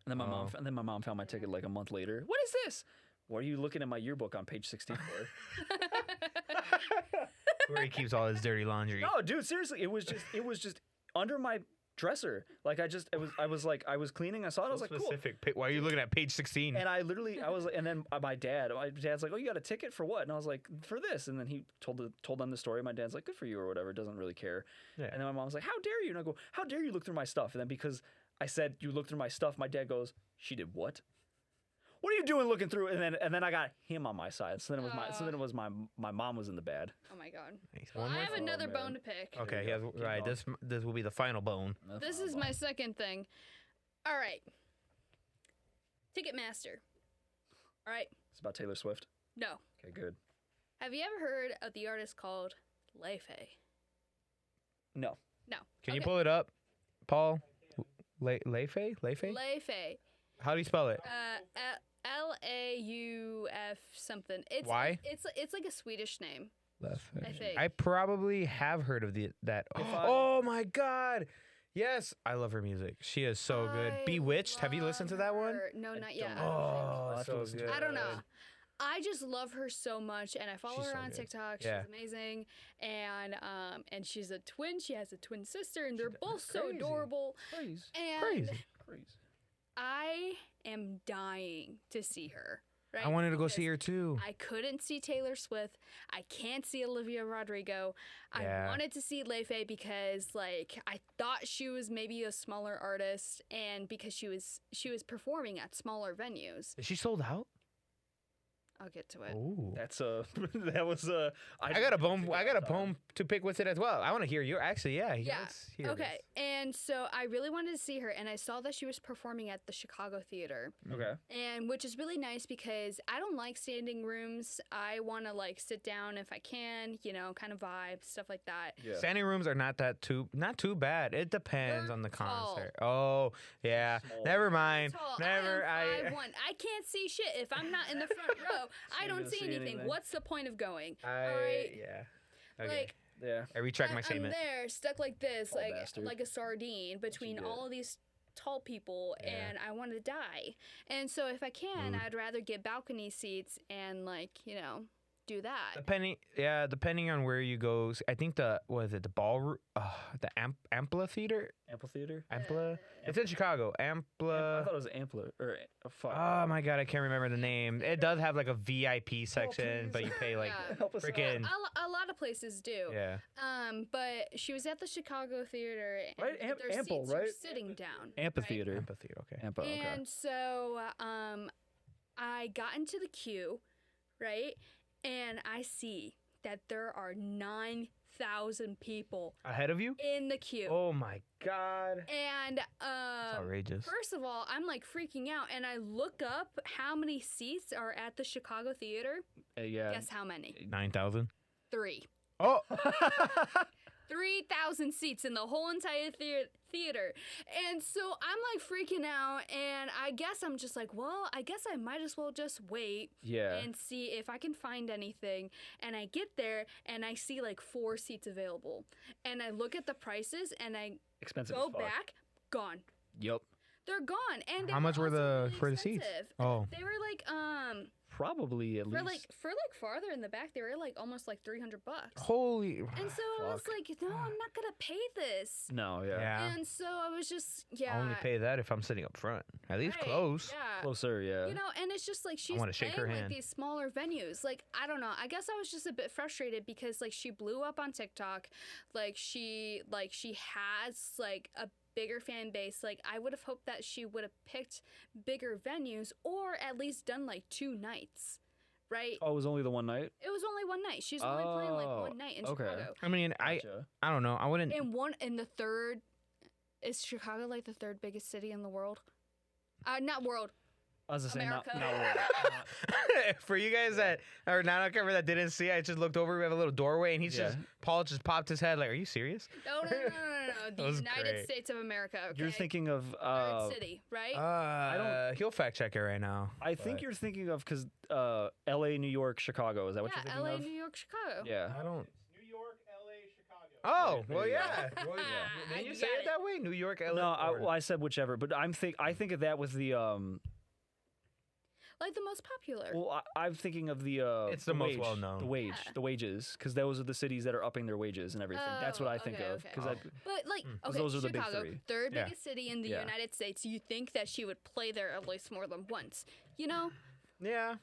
Speaker 2: then
Speaker 1: Oh.
Speaker 2: my mom found my ticket like a month later. What is this? What are you looking at my yearbook on page 16 for?
Speaker 1: Where he keeps all his dirty laundry.
Speaker 2: No, dude, seriously, it was just under my dresser. Like I was cleaning, I saw it, I was like, cool.
Speaker 1: specific. Why are you looking at page 16?
Speaker 2: And I was like, and then my dad's like, oh, you got a ticket for what? And I was like, for this. And then he told them the story. My dad's like, good for you or whatever. Doesn't really care.
Speaker 1: Yeah.
Speaker 2: And then my mom's like, how dare you? And I go, how dare you look through my stuff? And then because I said you looked through my stuff, my dad goes, she did what? What are you doing looking through? And then I got him on my side. So then it was my mom was in the bad.
Speaker 3: Oh my God.
Speaker 1: Nice.
Speaker 3: Well,
Speaker 1: One
Speaker 3: I
Speaker 1: more
Speaker 3: have
Speaker 1: thing?
Speaker 3: another
Speaker 2: man.
Speaker 3: bone to pick.
Speaker 1: Okay,
Speaker 2: you
Speaker 1: he has,
Speaker 2: go. Keep
Speaker 1: right.
Speaker 2: going.
Speaker 1: This will be the final bone.
Speaker 3: This is my second thing. All right. Ticketmaster. All right.
Speaker 2: It's about Taylor Swift.
Speaker 3: No.
Speaker 2: Okay, good.
Speaker 3: Have you ever heard of the artist called Leifei?
Speaker 2: No.
Speaker 3: No.
Speaker 1: Can you
Speaker 3: Okay.
Speaker 1: pull it up, Paul? Leifei? Leifei?
Speaker 3: Leifei.
Speaker 1: How do you spell it?
Speaker 3: Lauf something. It's
Speaker 1: Why?
Speaker 3: It's like a Swedish name. I think.
Speaker 1: I probably have heard of that. Oh my God! Yes, I love her music. She is so good.
Speaker 3: I
Speaker 1: Bewitched. Have you listened to that one?
Speaker 3: love her. No, not yet.
Speaker 2: don't
Speaker 3: I don't think.
Speaker 1: Oh,
Speaker 2: I'll have to
Speaker 1: so
Speaker 2: listen to
Speaker 1: good.
Speaker 2: it.
Speaker 3: I don't know. I just love her so much, and I follow
Speaker 1: She's
Speaker 3: her
Speaker 1: so
Speaker 3: on
Speaker 1: good.
Speaker 3: TikTok. She's
Speaker 1: Yeah.
Speaker 3: amazing, and she's a twin. She has a twin sister, and they're both so
Speaker 1: crazy.
Speaker 3: adorable.
Speaker 2: Crazy.
Speaker 3: And
Speaker 1: Crazy.
Speaker 3: I am dying to see her. Right?
Speaker 1: I wanted to go
Speaker 3: Because
Speaker 1: see her too.
Speaker 3: I couldn't see Taylor Swift. I can't see Olivia Rodrigo.
Speaker 1: Yeah.
Speaker 3: I wanted to see Leifei because like I thought she was maybe a smaller artist, and because she was performing at smaller venues.
Speaker 1: Is she sold out?
Speaker 3: I'll get to it.
Speaker 1: Oh.
Speaker 2: That's that was
Speaker 1: I got a bone. I got a poem to pick with it as well. I want to hear you. Actually, yeah.
Speaker 3: Yeah.
Speaker 1: Let's hear
Speaker 3: Okay, and so I really wanted to see her, and I saw that she was performing at the Chicago Theater,
Speaker 2: Okay.
Speaker 3: and which is really nice because I don't like standing rooms. I want to like sit down if I can, kind of vibe, stuff like that.
Speaker 2: Yeah.
Speaker 1: Standing rooms are not too bad. It depends
Speaker 3: They're
Speaker 1: on the
Speaker 3: tall.
Speaker 1: concert. Oh, yeah.
Speaker 2: Small.
Speaker 1: Never mind.
Speaker 3: Tall.
Speaker 1: Never.
Speaker 3: I am 5'1". I can't see shit if I'm not in the front row. I
Speaker 2: you
Speaker 3: don't
Speaker 2: don't
Speaker 3: see
Speaker 2: see
Speaker 3: anything.
Speaker 2: anything.
Speaker 3: What's the point of going? All right.
Speaker 1: Yeah. Okay.
Speaker 3: Like
Speaker 2: Yeah.
Speaker 1: I retract my
Speaker 3: I'm
Speaker 1: statement.
Speaker 3: there, stuck like this,
Speaker 2: Tall bastard.
Speaker 3: like a sardine between
Speaker 2: get.
Speaker 3: all of these tall people,
Speaker 1: Yeah.
Speaker 3: and I want to die. And so if I can,
Speaker 1: Mood.
Speaker 3: I'd rather get balcony seats and do that.
Speaker 1: Depending on where you go. I think the ballroom, the amphitheater,
Speaker 2: Amphitheater.
Speaker 1: Ampla. It's in Chicago.
Speaker 2: I
Speaker 1: Ampla.
Speaker 2: thought it was Ampler or fuck.
Speaker 1: Oh my God, I can't remember the name. It does have like a VIP section,
Speaker 2: please.
Speaker 1: but you pay like
Speaker 3: Yeah.
Speaker 2: Help us out.
Speaker 1: freaking.
Speaker 3: A lot of places do.
Speaker 1: Yeah.
Speaker 3: But she was at the Chicago Theater, and
Speaker 2: Right?
Speaker 3: their
Speaker 2: Ample,
Speaker 3: seats are
Speaker 2: right?
Speaker 3: sitting down.
Speaker 2: Amphitheater.
Speaker 1: Amphitheater. Okay.
Speaker 2: Okay.
Speaker 3: And so I got into the queue, right? And I see that there are 9,000 people
Speaker 1: Ahead of you?
Speaker 3: in the queue.
Speaker 1: Oh my God.
Speaker 3: And
Speaker 1: It's outrageous.
Speaker 3: first of all, I'm like freaking out, and I look up how many seats are at the Chicago Theater.
Speaker 2: Yeah.
Speaker 3: Guess how many?
Speaker 1: 9,000.
Speaker 3: 3.
Speaker 1: Oh.
Speaker 3: 3,000 seats in the whole entire theater. And so I'm like freaking out, and I guess I'm just like, well, I guess I might as well just wait
Speaker 2: Yeah.
Speaker 3: and see if I can find anything. And I get there, and I see like 4 seats available. And I look at the prices, and I
Speaker 2: Expensive
Speaker 3: go
Speaker 2: as fuck.
Speaker 3: back, gone.
Speaker 2: Yup.
Speaker 3: They're gone. And they
Speaker 1: How much were
Speaker 3: also
Speaker 1: the
Speaker 3: really
Speaker 1: for the seats?
Speaker 3: expensive.
Speaker 1: Oh.
Speaker 3: They were like
Speaker 2: Probably at
Speaker 3: for
Speaker 2: least.
Speaker 3: like farther in the back, they were like almost like $300.
Speaker 1: Holy.
Speaker 3: And so I was
Speaker 2: Fuck.
Speaker 3: like, no, I'm not gonna pay this.
Speaker 2: No. Yeah.
Speaker 1: Yeah.
Speaker 3: And so I was just, yeah.
Speaker 1: I only pay that if I'm sitting up front. At least
Speaker 3: right,
Speaker 1: close.
Speaker 3: Yeah.
Speaker 2: Closer. Yeah.
Speaker 3: And it's just like she's
Speaker 1: wanna shake her
Speaker 3: playing like
Speaker 1: hand.
Speaker 3: these smaller venues. Like, I don't know. I guess I was just a bit frustrated because like she blew up on TikTok. Like she has like a bigger fan base. Like I would have hoped that she would have picked bigger venues or at least done like 2 nights. right?
Speaker 2: Oh, it was only the one night.
Speaker 3: It was only one night. She was only playing like
Speaker 2: Oh,
Speaker 3: one night in
Speaker 2: okay.
Speaker 3: Chicago.
Speaker 1: I mean,
Speaker 2: Gotcha.
Speaker 1: I don't know. I wouldn't.
Speaker 3: In the third, is Chicago like the third biggest city in the world? Not world.
Speaker 2: I was just saying, not
Speaker 3: America.
Speaker 1: For you guys that are not on camera that didn't see, I just looked over. We have a little doorway, and
Speaker 2: Yeah.
Speaker 1: Paul just popped his head like, "Are you serious?"
Speaker 3: No.
Speaker 1: That
Speaker 3: The
Speaker 1: was
Speaker 3: United
Speaker 1: great.
Speaker 3: States of America. Okay?
Speaker 2: You're thinking of.
Speaker 3: third city, right?
Speaker 1: He'll fact check it right now.
Speaker 2: I think
Speaker 1: but
Speaker 2: you're thinking of because L.A., New York, Chicago. Is that what you're
Speaker 3: Yeah,
Speaker 2: thinking
Speaker 3: LA,
Speaker 2: of?
Speaker 3: New York, Chicago.
Speaker 2: Yeah.
Speaker 1: I don't.
Speaker 4: New York, LA, Chicago.
Speaker 1: Oh,
Speaker 2: There
Speaker 1: well,
Speaker 2: you go.
Speaker 1: yeah. Well,
Speaker 3: Yeah.
Speaker 1: Didn't you
Speaker 3: I
Speaker 1: say
Speaker 3: got
Speaker 1: it that way? New York, LA.
Speaker 2: No,
Speaker 1: Florida.
Speaker 2: I said whichever, but I think of that with the
Speaker 3: Like the most popular.
Speaker 2: Well, I'm thinking of the.
Speaker 1: It's the most well-known.
Speaker 3: Yeah.
Speaker 2: the wages, because those are the cities that are upping their wages and everything. That's what
Speaker 3: Oh,
Speaker 2: I think
Speaker 3: okay,
Speaker 2: of.
Speaker 3: okay.
Speaker 2: Because
Speaker 3: But like, okay,
Speaker 2: those are the big
Speaker 3: Chicago,
Speaker 2: three.
Speaker 3: third
Speaker 1: Yeah.
Speaker 3: biggest city in the
Speaker 2: Yeah.
Speaker 3: United States. You think that she would play there at least more than once? You know,
Speaker 1: Yeah.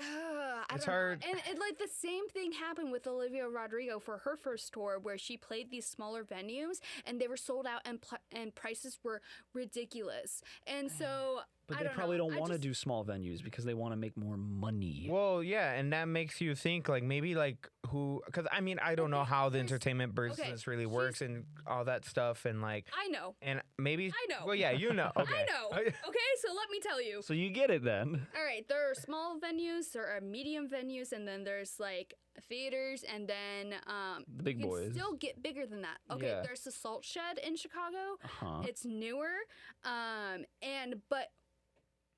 Speaker 3: I
Speaker 1: It's
Speaker 3: don't know.
Speaker 1: hard.
Speaker 3: And like the same thing happened with Olivia Rodrigo for her first tour, where she played these smaller venues and they were sold out and prices were ridiculous. And so,
Speaker 2: but
Speaker 3: I
Speaker 2: they
Speaker 3: don't
Speaker 2: probably
Speaker 3: know.
Speaker 2: don't
Speaker 3: I
Speaker 2: want to
Speaker 3: just-
Speaker 2: do small venues because they want to make more money.
Speaker 1: Well, yeah, and that makes you think like maybe like who? Because I mean, I don't know how the
Speaker 3: there's-
Speaker 1: entertainment business really works and all that stuff, and like,
Speaker 3: I know.
Speaker 1: and maybe.
Speaker 3: I know.
Speaker 1: Well, yeah, you know. Okay.
Speaker 3: I know. Okay, so let me tell you.
Speaker 2: So you get it then.
Speaker 3: All right, there are small venues, there are medium venues, and then there's like theaters, and then
Speaker 2: The big
Speaker 3: you can
Speaker 2: boys.
Speaker 3: still get bigger than that. Okay,
Speaker 2: Yeah.
Speaker 3: there's the Salt Shed in Chicago.
Speaker 2: Uh-huh.
Speaker 3: It's newer, but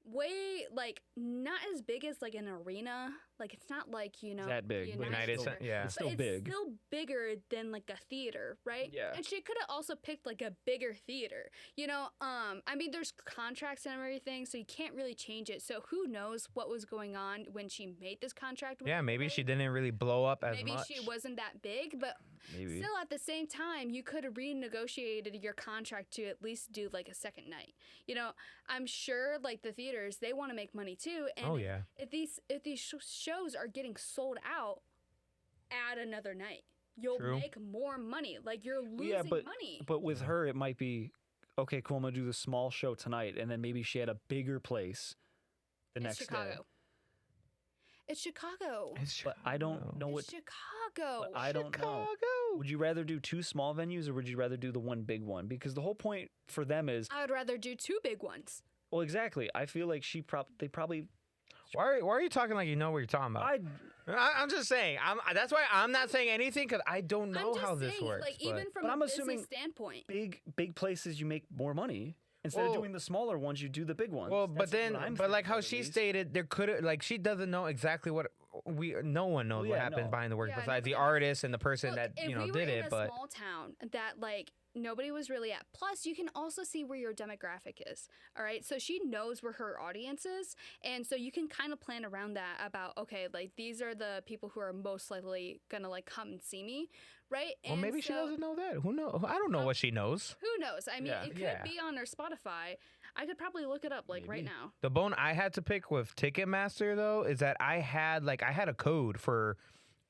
Speaker 3: way like not as big as like an arena. Like it's not like
Speaker 2: That big,
Speaker 3: the
Speaker 2: but
Speaker 1: United
Speaker 3: Center.
Speaker 1: Center, yeah.
Speaker 2: It's
Speaker 3: But
Speaker 2: still big.
Speaker 3: It's still bigger than like a theater, right?
Speaker 2: Yeah.
Speaker 3: And she could have also picked like a bigger theater. You know, I mean there's contracts and everything, so you can't really change it. So who knows what was going on when she made this contract with
Speaker 1: Yeah, maybe
Speaker 3: everybody?
Speaker 1: she didn't really blow up as
Speaker 3: Maybe
Speaker 1: much.
Speaker 3: she wasn't that big, but
Speaker 2: Maybe.
Speaker 3: still at the same time you could have renegotiated your contract to at least do like a second night. You know, I'm sure like the theaters, they want to make money too, and
Speaker 1: Oh, yeah.
Speaker 3: if these shows are getting sold out, add another night. You'll
Speaker 1: True.
Speaker 3: make more money. Like you're losing
Speaker 2: Yeah, but
Speaker 3: money.
Speaker 2: but with her, it might be okay. Cool, I'm gonna do the small show tonight, and then maybe she had a bigger place the
Speaker 3: It's
Speaker 2: next
Speaker 3: Chicago.
Speaker 2: day.
Speaker 3: It's Chicago.
Speaker 2: But I don't know what.
Speaker 3: It's Chicago.
Speaker 2: But I don't know. Would you rather do two small venues or would you rather do the one big one? Because the whole point for them is,
Speaker 3: I would rather do two big ones.
Speaker 2: well, exactly. I feel like they probably.
Speaker 1: Why are you talking like you know what you're talking about? I'm just saying. That's why I'm not saying anything because I don't know
Speaker 3: I'm just
Speaker 1: how this
Speaker 3: saying,
Speaker 1: works.
Speaker 3: like
Speaker 1: but-
Speaker 3: even from
Speaker 2: But
Speaker 3: a
Speaker 2: I'm
Speaker 3: business
Speaker 2: assuming
Speaker 3: standpoint.
Speaker 2: big places you make more money instead of
Speaker 1: Well-
Speaker 2: doing the smaller ones. You do the big ones.
Speaker 1: Well,
Speaker 2: That's
Speaker 1: but then,
Speaker 2: what I'm
Speaker 1: but like
Speaker 2: thinking
Speaker 1: how
Speaker 2: at
Speaker 1: she
Speaker 2: least.
Speaker 1: stated, there could like she doesn't know exactly what no one knows
Speaker 2: Well,
Speaker 1: what
Speaker 2: yeah,
Speaker 1: happens
Speaker 2: no.
Speaker 1: behind the work
Speaker 3: Yeah,
Speaker 1: besides the
Speaker 3: nobody knows.
Speaker 1: artist and the person
Speaker 3: Look,
Speaker 1: that
Speaker 3: if
Speaker 1: you know
Speaker 3: we
Speaker 1: did
Speaker 3: were
Speaker 1: it.
Speaker 3: in a
Speaker 1: But
Speaker 3: small town that like nobody was really at. Plus, you can also see where your demographic is. All right, so she knows where her audience is, and so you can kind of plan around that. About okay, like these are the people who are most likely gonna like come and see me, right?
Speaker 1: well,
Speaker 3: And
Speaker 1: maybe she
Speaker 3: so-
Speaker 1: doesn't know that. Who knows? I don't know what she knows.
Speaker 3: Who knows? I mean,
Speaker 2: Yeah.
Speaker 3: it could
Speaker 1: Yeah.
Speaker 3: be on her Spotify. I could probably look it up like right
Speaker 2: Maybe.
Speaker 3: now.
Speaker 1: The bone I had to pick with Ticketmaster though is that I had a code for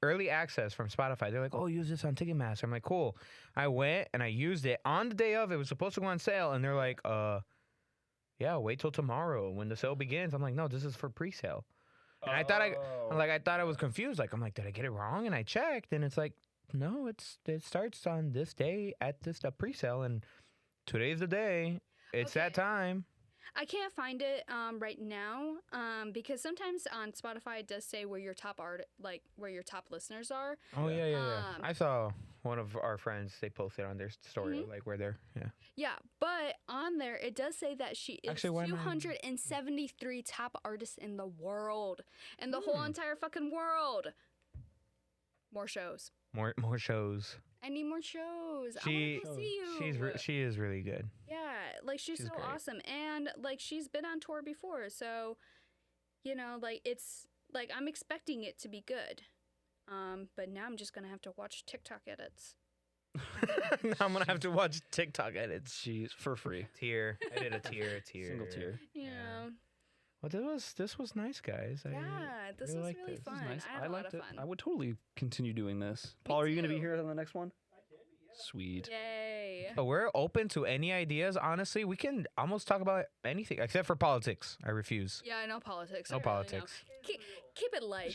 Speaker 1: early access from Spotify. They're like, "Oh, use this on Ticketmaster." I'm like, "Cool." I went and I used it on the day of it was supposed to go on sale, and they're like, yeah, wait till tomorrow when the sale begins." I'm like, "No, this is for pre-sale." And I thought I was confused. Like, I'm like, "Did I get it wrong?" And I checked, and it's like, "No, it starts on this day at this pre-sale, and today's the day. It's that
Speaker 3: Okay.
Speaker 1: time."
Speaker 3: I can't find it right now because sometimes on Spotify it does say where your top where your top listeners are.
Speaker 1: Oh yeah.
Speaker 3: Um,
Speaker 1: I saw one of our friends. They posted on their story like where they're
Speaker 3: Yeah, but on there it does say that she is
Speaker 1: Actually, why am I-
Speaker 3: 273 top artists in the world, in the
Speaker 1: Hmm.
Speaker 3: whole entire fucking world. More shows.
Speaker 1: more shows.
Speaker 3: I need more shows.
Speaker 1: She-
Speaker 3: I want to see you.
Speaker 1: She is really good.
Speaker 3: Yeah, like she's
Speaker 1: She's
Speaker 3: so
Speaker 1: great.
Speaker 3: awesome, and like she's been on tour before, so you know, like it's like I'm expecting it to be good. But now I'm just gonna have to watch TikTok edits.
Speaker 1: Now I'm gonna have to watch TikTok edits.
Speaker 2: She's for free.
Speaker 1: Tier. I did a tier.
Speaker 2: Single tier.
Speaker 3: Yeah,
Speaker 1: Well, this was nice, guys.
Speaker 3: yeah, this
Speaker 1: really
Speaker 3: was
Speaker 1: like
Speaker 3: really
Speaker 1: this. This is
Speaker 3: fun.
Speaker 2: Nice.
Speaker 3: I had a lot
Speaker 2: liked
Speaker 3: of
Speaker 2: it.
Speaker 3: fun.
Speaker 2: I would totally continue doing this. Paul, are you going to be
Speaker 3: too.
Speaker 2: here on the next one? Sweet.
Speaker 3: Yay!
Speaker 1: But we're open to any ideas. Honestly, we can almost talk about anything except for politics. I refuse.
Speaker 3: Yeah, I know politics.
Speaker 1: No
Speaker 3: I really know.
Speaker 1: politics.
Speaker 3: Keep it light.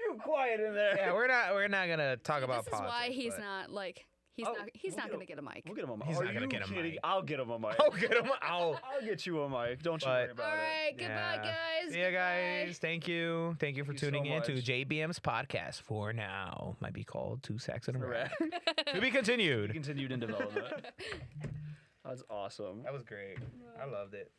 Speaker 2: You quiet in there.
Speaker 1: Yeah, we're not gonna talk about
Speaker 3: This is
Speaker 1: politics.
Speaker 3: why he's
Speaker 1: but-
Speaker 3: not like he's
Speaker 2: Oh,
Speaker 3: not
Speaker 2: we'll
Speaker 3: gonna
Speaker 2: get
Speaker 3: get a mic.
Speaker 2: We'll get him a mic.
Speaker 1: He's
Speaker 2: Are
Speaker 1: not gonna
Speaker 2: you
Speaker 1: get a
Speaker 2: kidding?
Speaker 1: mic.
Speaker 2: I'll get him a mic.
Speaker 1: I'll get him. I'll
Speaker 2: get you a mic. Don't you
Speaker 1: But-
Speaker 2: worry about
Speaker 3: All right,
Speaker 2: it.
Speaker 3: goodbye,
Speaker 1: Yeah.
Speaker 3: guys.
Speaker 1: See ya,
Speaker 3: Goodbye.
Speaker 1: guys. Thank you. Thank you for
Speaker 2: Thank you so
Speaker 1: tuning in to
Speaker 2: much.
Speaker 1: JBM's podcast for now. Might be called Two Sacks and a Rack.
Speaker 2: Correct.
Speaker 1: To be continued.
Speaker 2: Continued in development. That's awesome.
Speaker 1: That was great. I loved it.